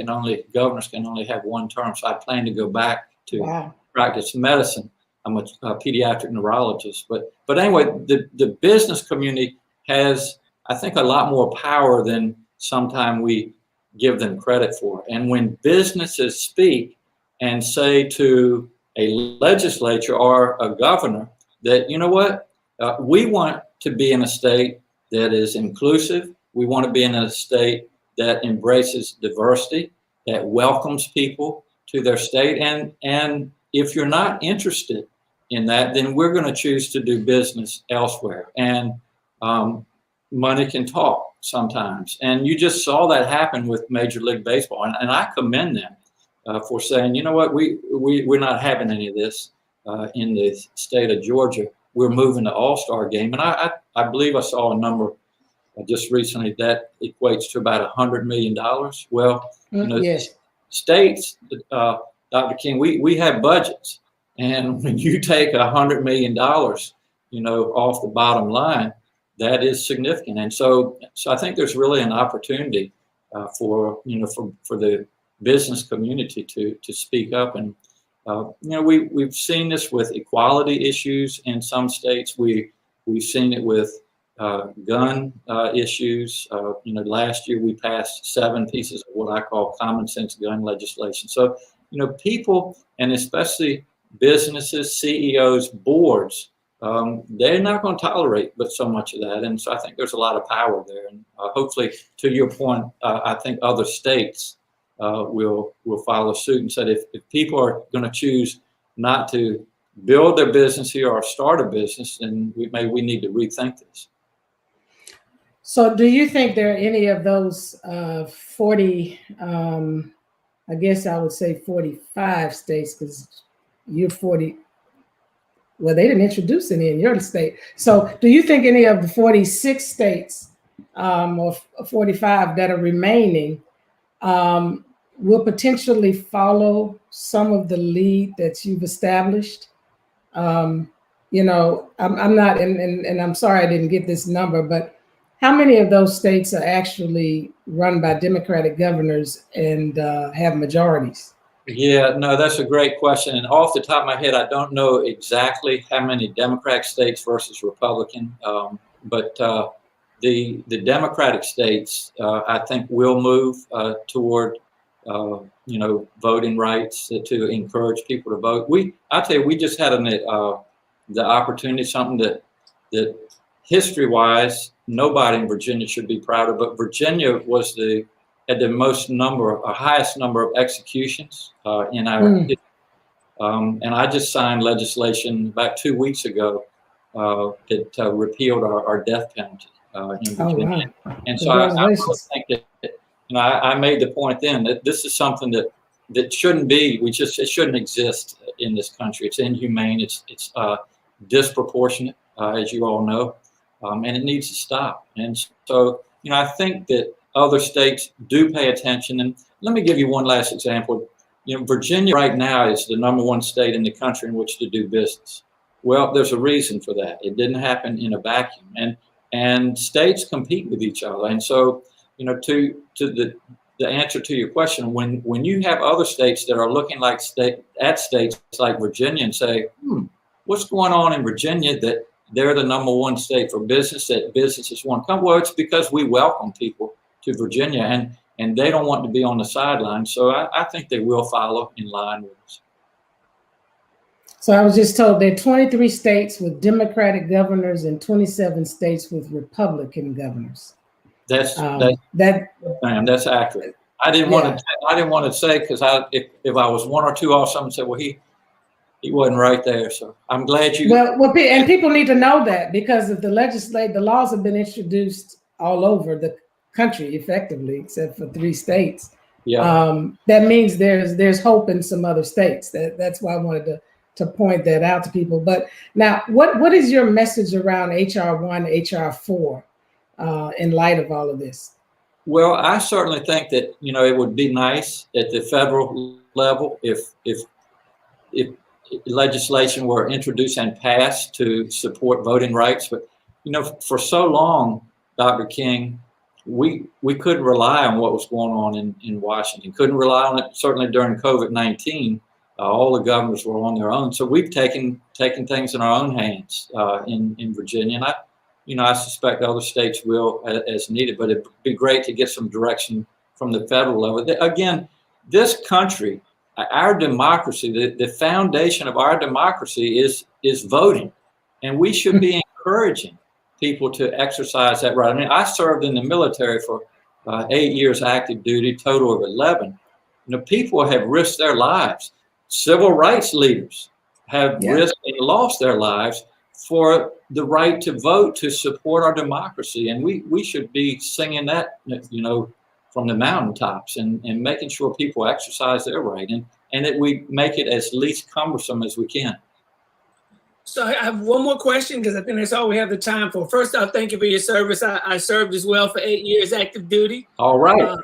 governors can only have 1 term. So I plan to go back to practice medicine. I'm a pediatric neurologist. But anyway, the business community has, I think, a lot more power than sometimes we give them credit for. And when businesses speak and say to a legislature or a governor that, we want to be in a state that is inclusive. We want to be in a state that embraces diversity, that welcomes people to their state. And if you're not interested in that, then we're going to choose to do business elsewhere. And money can talk sometimes. And you just saw that happen with Major League Baseball. And I commend them for saying, we're not having any of this in the state of Georgia. We're moving to All-Star game. And I believe I saw a number just recently that equates to about $100 million. Well, yes. States, Dr. King, we have budgets. And when you take $100 million, off the bottom line, that is significant. And so I think there's really an opportunity for the business community to speak up. And We've seen this with equality issues in some states. We've seen it with gun issues. Last year we passed 7 pieces of what I call common sense gun legislation. So, people, and especially businesses, CEOs, boards, they're not going to tolerate but so much of that. And so I think there's a lot of power there. And hopefully, to your point, I think other states will follow suit and said if people are going to choose not to build their business here or start a business, then we need to rethink this. So do you think there are any of those 40, I guess I would say 45 states, because you're 40, well, they didn't introduce any in your state. So do you think any of the 46 states or 45 that are remaining will potentially follow some of the lead that you've established? I'm not, and I'm sorry I didn't get this number, but how many of those states are actually run by Democratic governors and have majorities? Yeah, no, that's a great question. And off the top of my head, I don't know exactly how many Democratic states versus Republican, but the Democratic states, I think, will move toward voting rights to encourage people to vote. I tell you, we just had the opportunity, something that history-wise, nobody in Virginia should be proud of, but Virginia had the highest number of executions in our history. And I just signed legislation about 2 weeks ago that repealed our death penalty in Virginia. Oh, wow. And so I really think that, I made the point then that this is something that shouldn't be, it shouldn't exist in this country. It's inhumane, it's disproportionate, as you all know. And it needs to stop. And so, I think that other states do pay attention. And let me give you one last example. Virginia right now is the #1 state in the country in which to do business. Well, there's a reason for that. It didn't happen in a vacuum. And states compete with each other. And so, to the answer to your question, when you have other states that are looking at states like Virginia and say, what's going on in Virginia that they're the #1 state for business, that businesses want to come? Well, it's because we welcome people to Virginia and they don't want to be on the sidelines. So I think they will follow in line with us. So I was just told there are 23 states with Democratic governors and 27 states with Republican governors. That's accurate. I didn't want to say, because if I was 1 or 2 off, someone said, well, he wasn't right there. So I'm glad you. Well, and people need to know that, because if the laws have been introduced all over the country effectively, except for 3 states. Yeah. That means there's hope in some other states. That's why I wanted to point that out to people. But now, what is your message around HR 1, HR 4 in light of all of this? Well, I certainly think that it would be nice at the federal level if legislation were introduced and passed to support voting rights. But for so long, Dr. King, we couldn't rely on what was going on in Washington. Couldn't rely on it. Certainly during COVID-19, all the governors were on their own. So we've taken things in our own hands in Virginia, and I suspect other states will as needed. But it'd be great to get some direction from the federal level. Again, this country, our democracy, the foundation of our democracy is voting, and we should be encouraging people to exercise that right. I mean, I served in the military for 8 years active duty, total of 11. People have risked their lives. Civil rights leaders have risked and lost their lives for the right to vote, to support our democracy. And we should be singing that, from the mountaintops and making sure people exercise their right and that we make it as least cumbersome as we can. So I have one more question, because I think that's all we have the time for. First off, thank you for your service. I served as well for 8 years active duty. All right.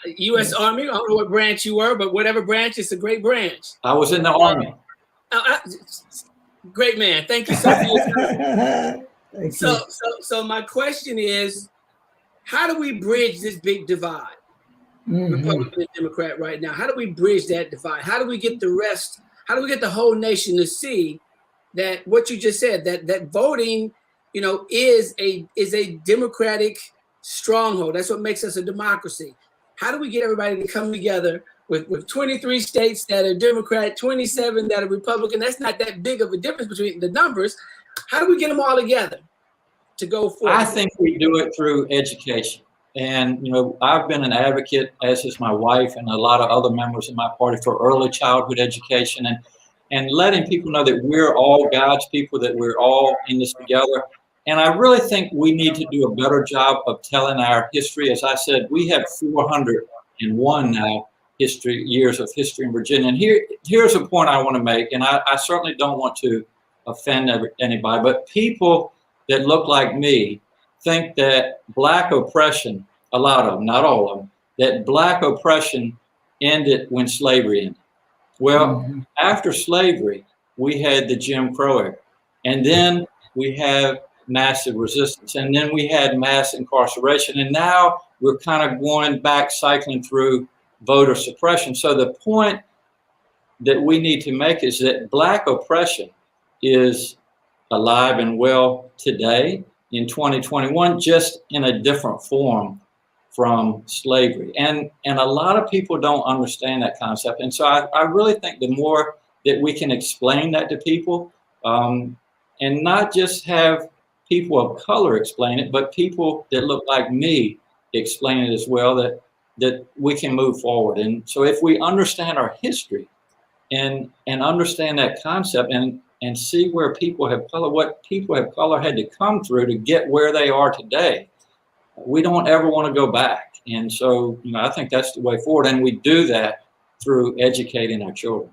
U.S. Army. I don't know what branch you were, but whatever branch, it's a great branch. I was in the Army. Great man. Thank you so much. So my question is, how do we bridge this big divide, Republican and Democrat right now? How do we bridge that divide? How do we get the rest How do we get the whole nation to see that what you just said, that voting, you know, is a democratic stronghold? That's what makes us a democracy. How do we get everybody to come together with 23 states that are Democrat, 27 that are Republican? That's not that big of a difference between the numbers. How do we get them all together to go forward? I think we do it through education. And, you know, I've been an advocate, as is my wife and a lot of other members of my party, for early childhood education and letting people know that we're all God's people, that we're all in this together. And I really think we need to do a better job of telling our history. As I said, we have 401 now years of history in Virginia. And here's a point I want to make, and I certainly don't want to offend anybody, but people that look like me think that Black oppression, a lot of them, not all of them, that Black oppression ended when slavery ended. Well, after slavery, we had the Jim Crow era, and then we have massive resistance, and then we had mass incarceration, and now we're kind of going back, cycling through voter suppression. So the point that we need to make is that Black oppression is alive and well today in 2021, just in a different form from slavery. And a lot of people don't understand that concept. And so I really think the more that we can explain that to people, and not just have people of color explain it, but people that look like me explain it as well, that we can move forward. And so if we understand our history and understand that concept and see where people have color, what people of color had to come through to get where they are today, we don't ever want to go back. And so, you know, I think that's the way forward. And we do that through educating our children.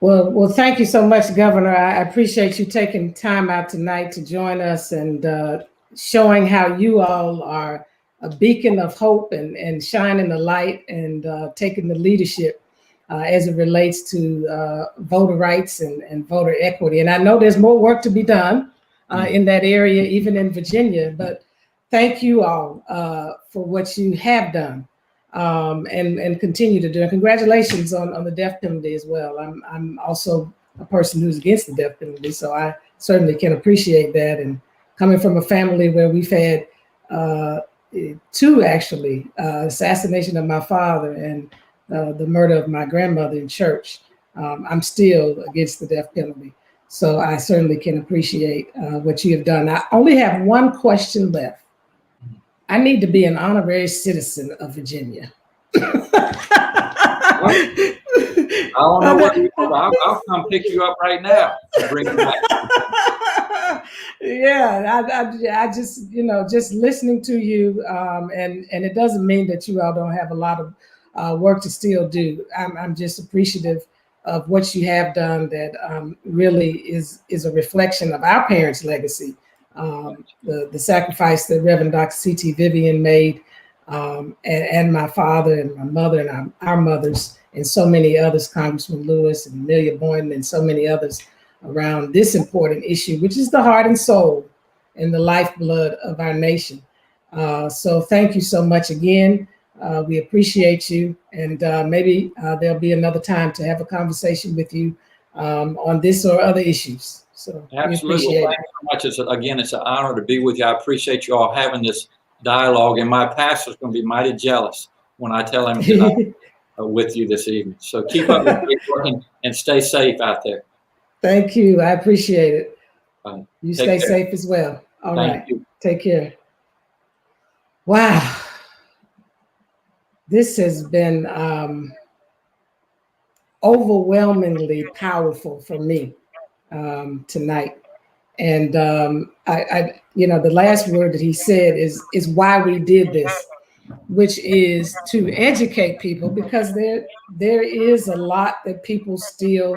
Well, thank you so much, Governor. I appreciate you taking time out tonight to join us and showing how you all are a beacon of hope and shining the light and taking the leadership as it relates to voter rights and voter equity. And I know there's more work to be done in that area, even in Virginia, but thank you all for what you have done and continue to do. And congratulations on the death penalty as well. I'm also a person who's against the death penalty, so I certainly can appreciate that. And coming from a family where we've had two actually, assassination of my father and the murder of my grandmother in church, I'm still against the death penalty. So I certainly can appreciate what you have done. I only have one question left. I need to be an honorary citizen of Virginia. I don't know where you are. I'll come pick you up right now and bring you back. Yeah, I just, you know, just listening to you, and it doesn't mean that you all don't have a lot of work to still do. I'm just appreciative of what you have done that really is a reflection of our parents' legacy. The sacrifice that Reverend Dr. C.T. Vivian made, and my father and my mother and our mothers and so many others, Congressman Lewis and Amelia Boynton and so many others around this important issue, which is the heart and soul and the lifeblood of our nation. So thank you so much again. We appreciate you, and maybe there'll be another time to have a conversation with you on this or other issues. So absolutely. Well, thank you so much. It's an honor to be with you. I appreciate you all having this dialogue, and my pastor's going to be mighty jealous when I tell him that I'm with you this evening. So keep up the great work and stay safe out there. Thank you. I appreciate it. You stay care. safe as well. All Thank right. you. Take care. Wow. This has been overwhelmingly powerful for me tonight. And I, you know, the last word that he said is why we did this, which is to educate people, because there is a lot that people still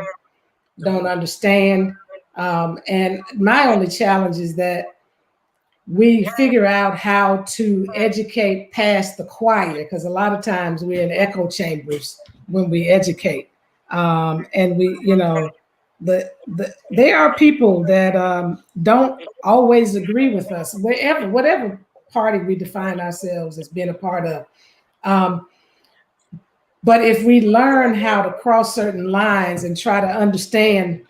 don't understand. And my only challenge is that we figure out how to educate past the choir, because a lot of times we're in echo chambers when we educate. And we, you know, there are people that don't always agree with us, whatever party we define ourselves as being a part of. But if we learn how to cross certain lines and try to understand,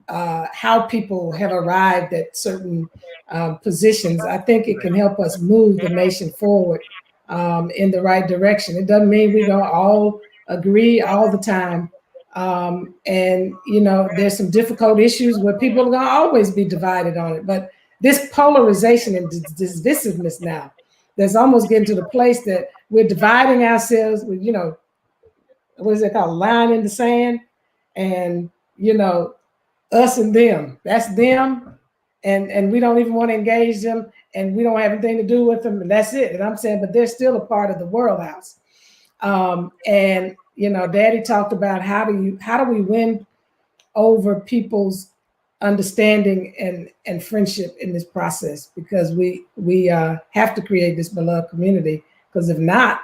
how people have arrived at certain positions, I think it can help us move the nation forward in the right direction. It doesn't mean we're going to all agree all the time. And, there's some difficult issues where people are going to always be divided on it. But this polarization and divisiveness now, there's almost getting to the place that we're dividing ourselves with, what is it called? Line in the sand. And, us and them, that's them. And we don't even want to engage them, and we don't have anything to do with them. And that's it. And I'm saying, but they're still a part of the world house. And, Daddy talked about how do we win over people's understanding and friendship in this process, because we have to create this beloved community, because if not,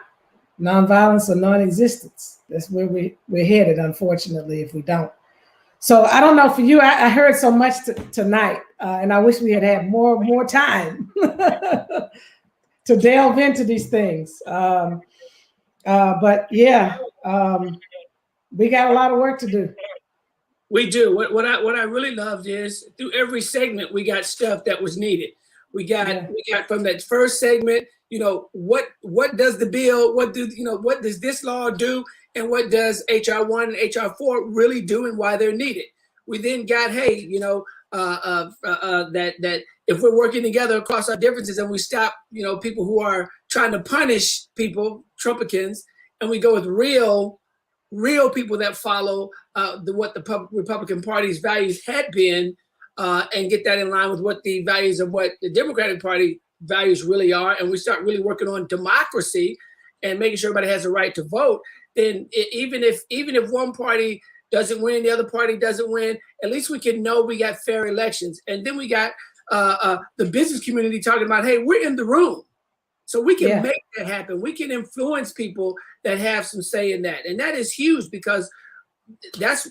nonviolence or non-existence. That's where we're headed, unfortunately, if we don't. So I don't know for you, I heard so much tonight, and I wish we had more time to delve into these things. But yeah, we got a lot of work to do. We do. What I really loved is through every segment we got stuff that was needed. We got from that first segment, what does the bill, what does this law do, and what does HR 1 and HR 4 really do, and why they're needed. We then got, that if we're working together across our differences and we stop, people who are trying to punish people, Trumpicans, and we go with real people that follow what the Republican Party's values had been, and get that in line with what the values of what the Democratic Party values really are, and we start really working on democracy and making sure everybody has a right to vote, then even if one party doesn't win, the other party doesn't win, at least we can know we got fair elections. And then we got the business community talking about, hey, we're in the room. So we can make that happen. We can influence people that have some say in that. And that is huge, because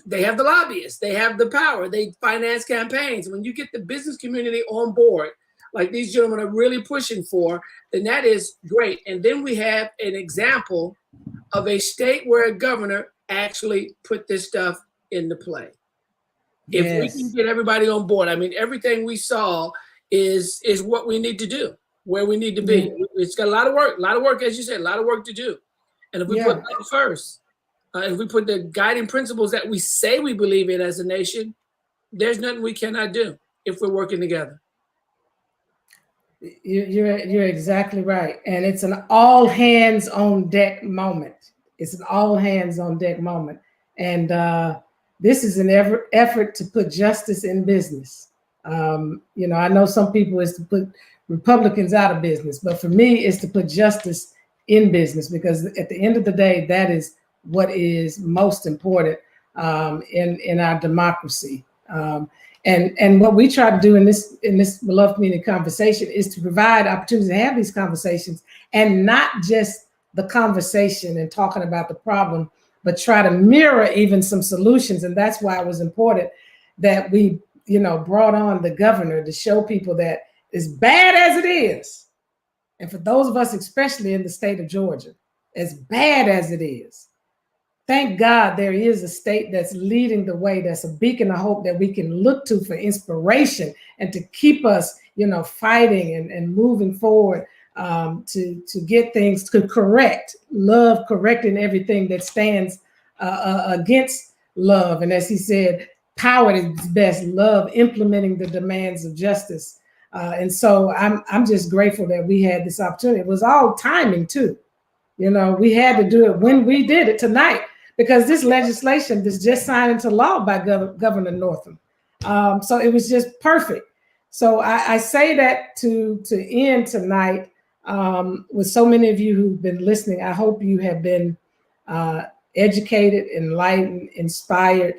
they have the lobbyists, they have the power, they finance campaigns. When you get the business community on board, like these gentlemen are really pushing for, then that is great. And then we have an example of a state where a governor actually put this stuff into play. If we can get everybody on board, I mean, everything we saw is what we need to do, where we need to be. It's got a lot of work, as you said, a lot of work to do. And if we put that first, if we put the guiding principles that we say we believe in as a nation, there's nothing we cannot do if we're working together. You're exactly right. And it's an all hands on deck moment. It's an all hands on deck moment. And this is an effort to put justice in business. I know some people is to put Republicans out of business, but for me, it's to put justice in business, because at the end of the day, that is what is most important in our democracy. And what we try to do in this beloved community conversation is to provide opportunities to have these conversations, and not just the conversation and talking about the problem, but try to mirror even some solutions. And that's why it was important that we, brought on the governor to show people that as bad as it is, and for those of us, especially in the state of Georgia, as bad as it is, thank God there is a state that's leading the way, that's a beacon of hope that we can look to for inspiration and to keep us, fighting and moving forward, to get things to correct, love correcting everything that stands against love. And as he said, power is best, love implementing the demands of justice. And so I'm just grateful that we had this opportunity. It was all timing too. We had to do it when we did it tonight, because this legislation was just signed into law by Governor Northam. So it was just perfect. So I say that to end tonight with so many of you who've been listening. I hope you have been educated, enlightened, inspired,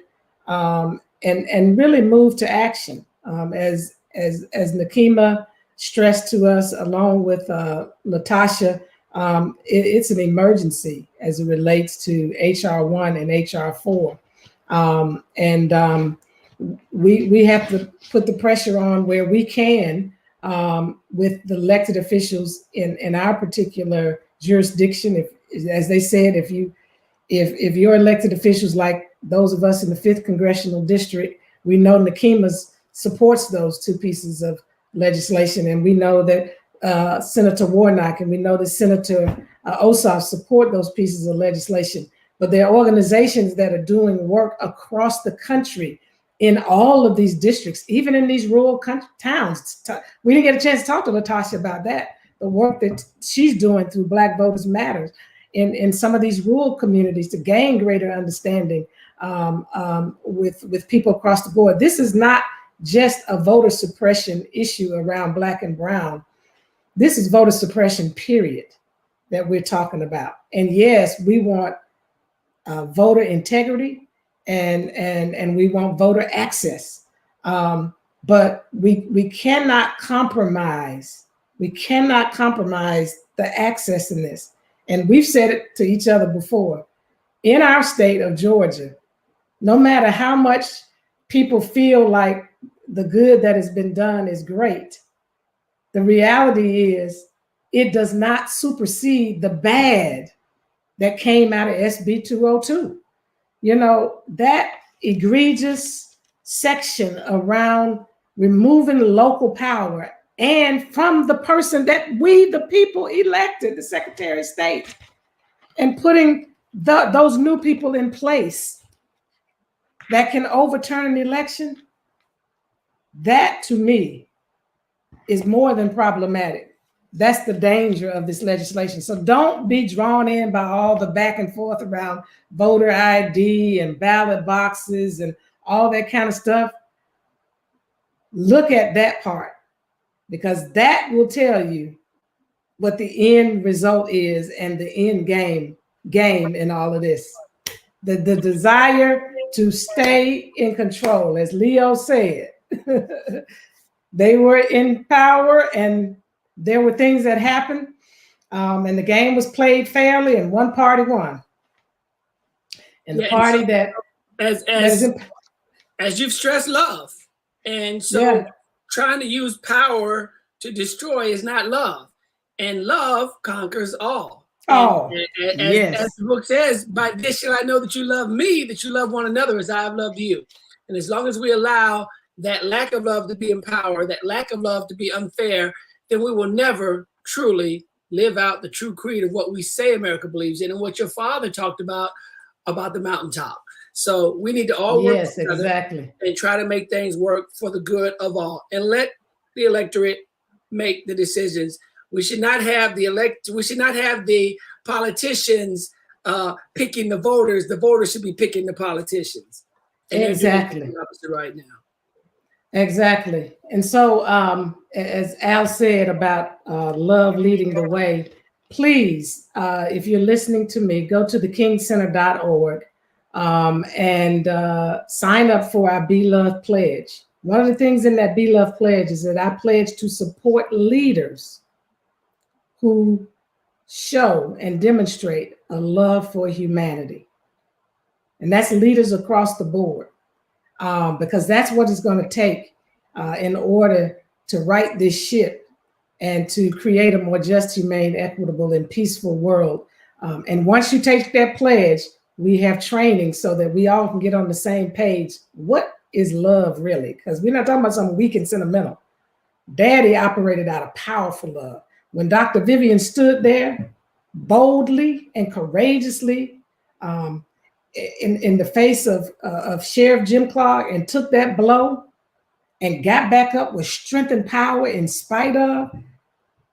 and really moved to action. As Nakima stressed to us, along with Latasha, it's an emergency as it relates to HR 1 and HR 4. We have to put the pressure on where we can with the elected officials in our particular jurisdiction. If, as they said, if you if your elected officials, like those of us in the 5th Congressional District, we know Nakima's supports those 2 pieces of legislation, and we know that Senator Warnock and we know that Senator Ossoff support those pieces of legislation. But there are organizations that are doing work across the country in all of these districts, even in these rural towns. We didn't get a chance to talk to Latasha about that, the work that she's doing through Black Voters Matters in some of these rural communities to gain greater understanding with people across the board. This is not just a voter suppression issue around Black and brown. This is voter suppression, period, that we're talking about. And yes, we want voter integrity and we want voter access. But we cannot compromise. We cannot compromise the access in this. And we've said it to each other before. In our state of Georgia, no matter how much people feel like the good that has been done is great, the reality is it does not supersede the bad that came out of SB 202. You know, that egregious section around removing local power and from the person that we, the people, elected, the Secretary of State, and putting those new people in place that can overturn an election, that to me is more than problematic. That's the danger of this legislation. So don't be drawn in by all the back and forth around voter ID and ballot boxes and all that kind of stuff. Look at that part, because that will tell you what the end result is and the end game in all of this. The desire to stay in control, as Leo said. They were in power and there were things that happened, and the game was played fairly, and one party won. And the party that as you've stressed, love. And so trying to use power to destroy is not love. And love conquers all. Oh, as the book says, by this shall I know that you love me, that you love one another as I have loved you. And as long as we allow that lack of love to be in power, that lack of love to be unfair, then we will never truly live out the true creed of what we say America believes in and what your father talked about the mountaintop. So we need to all work together and try to make things work for the good of all, and let the electorate make the decisions. We should not have the politicians picking the voters. The voters should be picking the politicians. And exactly. the opposite right now. Exactly. And so, as Al said about love leading the way, please, if you're listening to me, go to thekingcenter.org and sign up for our Be Love Pledge. One of the things in that Be Love Pledge is that I pledge to support leaders who show and demonstrate a love for humanity. And that's leaders across the board. Because that's what it's going to take in order to right this ship and to create a more just, humane, equitable, and peaceful world. And once you take that pledge, we have training so that we all can get on the same page. What is love really? Because we're not talking about something weak and sentimental. Daddy operated out of powerful love. When Dr. Vivian stood there boldly and courageously, in the face of Sheriff Jim Clark and took that blow and got back up with strength and power in spite of,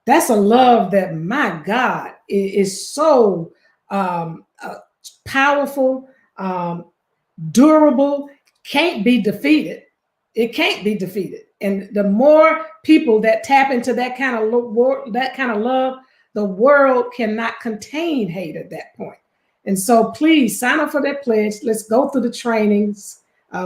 that's a love that, my God, is so powerful, durable, can't be defeated. It can't be defeated. And the more people that tap into that kind of love, the world cannot contain hate at that point. And so please sign up for that pledge. Let's go through the trainings.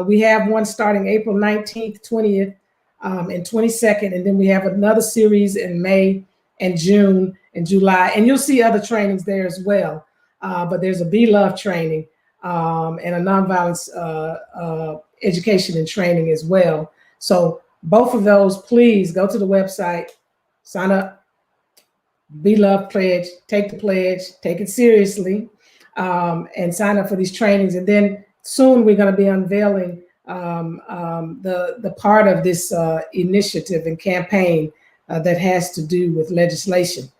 We have one starting April 19th, 20th, and 22nd. And then we have another series in May and June and July. And you'll see other trainings there as well. But there's a Be Love training and a nonviolence education and training as well. So both of those, please go to the website, sign up, Be Love Pledge, take the pledge, take it seriously. and sign up for these trainings. And then soon we're going to be unveiling the part of this initiative and campaign that has to do with legislation.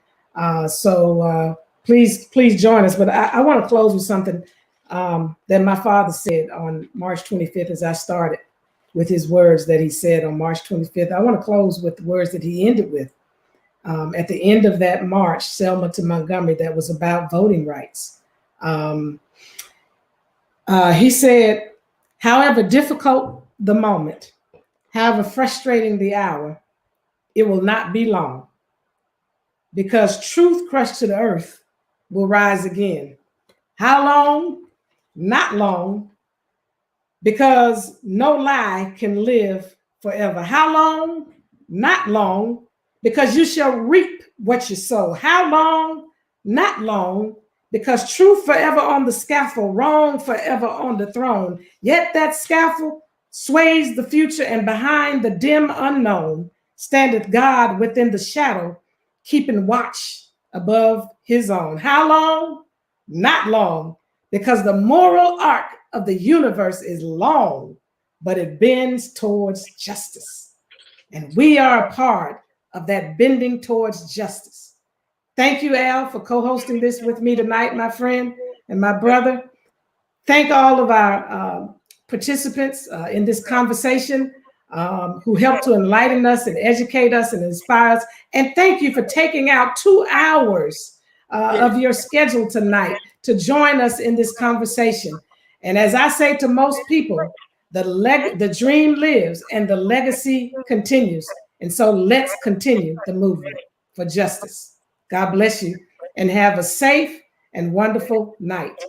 So please join us. But I want to close with something that my father said on March 25th as I started, with his words that he said on March 25th. I want to close with the words that he ended with. At the end of that march, Selma to Montgomery, that was about voting rights. He said, however difficult the moment, however frustrating the hour, it will not be long, because truth crushed to the earth will rise again. How long? Not long, because no lie can live forever. How long? Not long, because you shall reap what you sow. How long? Not long, because truth forever on the scaffold, wrong forever on the throne. Yet that scaffold sways the future, and behind the dim unknown standeth God within the shadow, keeping watch above his own. How long? Not long, because the moral arc of the universe is long, but it bends towards justice. And we are a part of that bending towards justice. Thank you, Al, for co-hosting this with me tonight, my friend and my brother. Thank all of our participants in this conversation who helped to enlighten us and educate us and inspire us. And thank you for taking out 2 hours of your schedule tonight to join us in this conversation. And as I say to most people, the dream lives and the legacy continues. And so let's continue the movement for justice. God bless you and have a safe and wonderful night.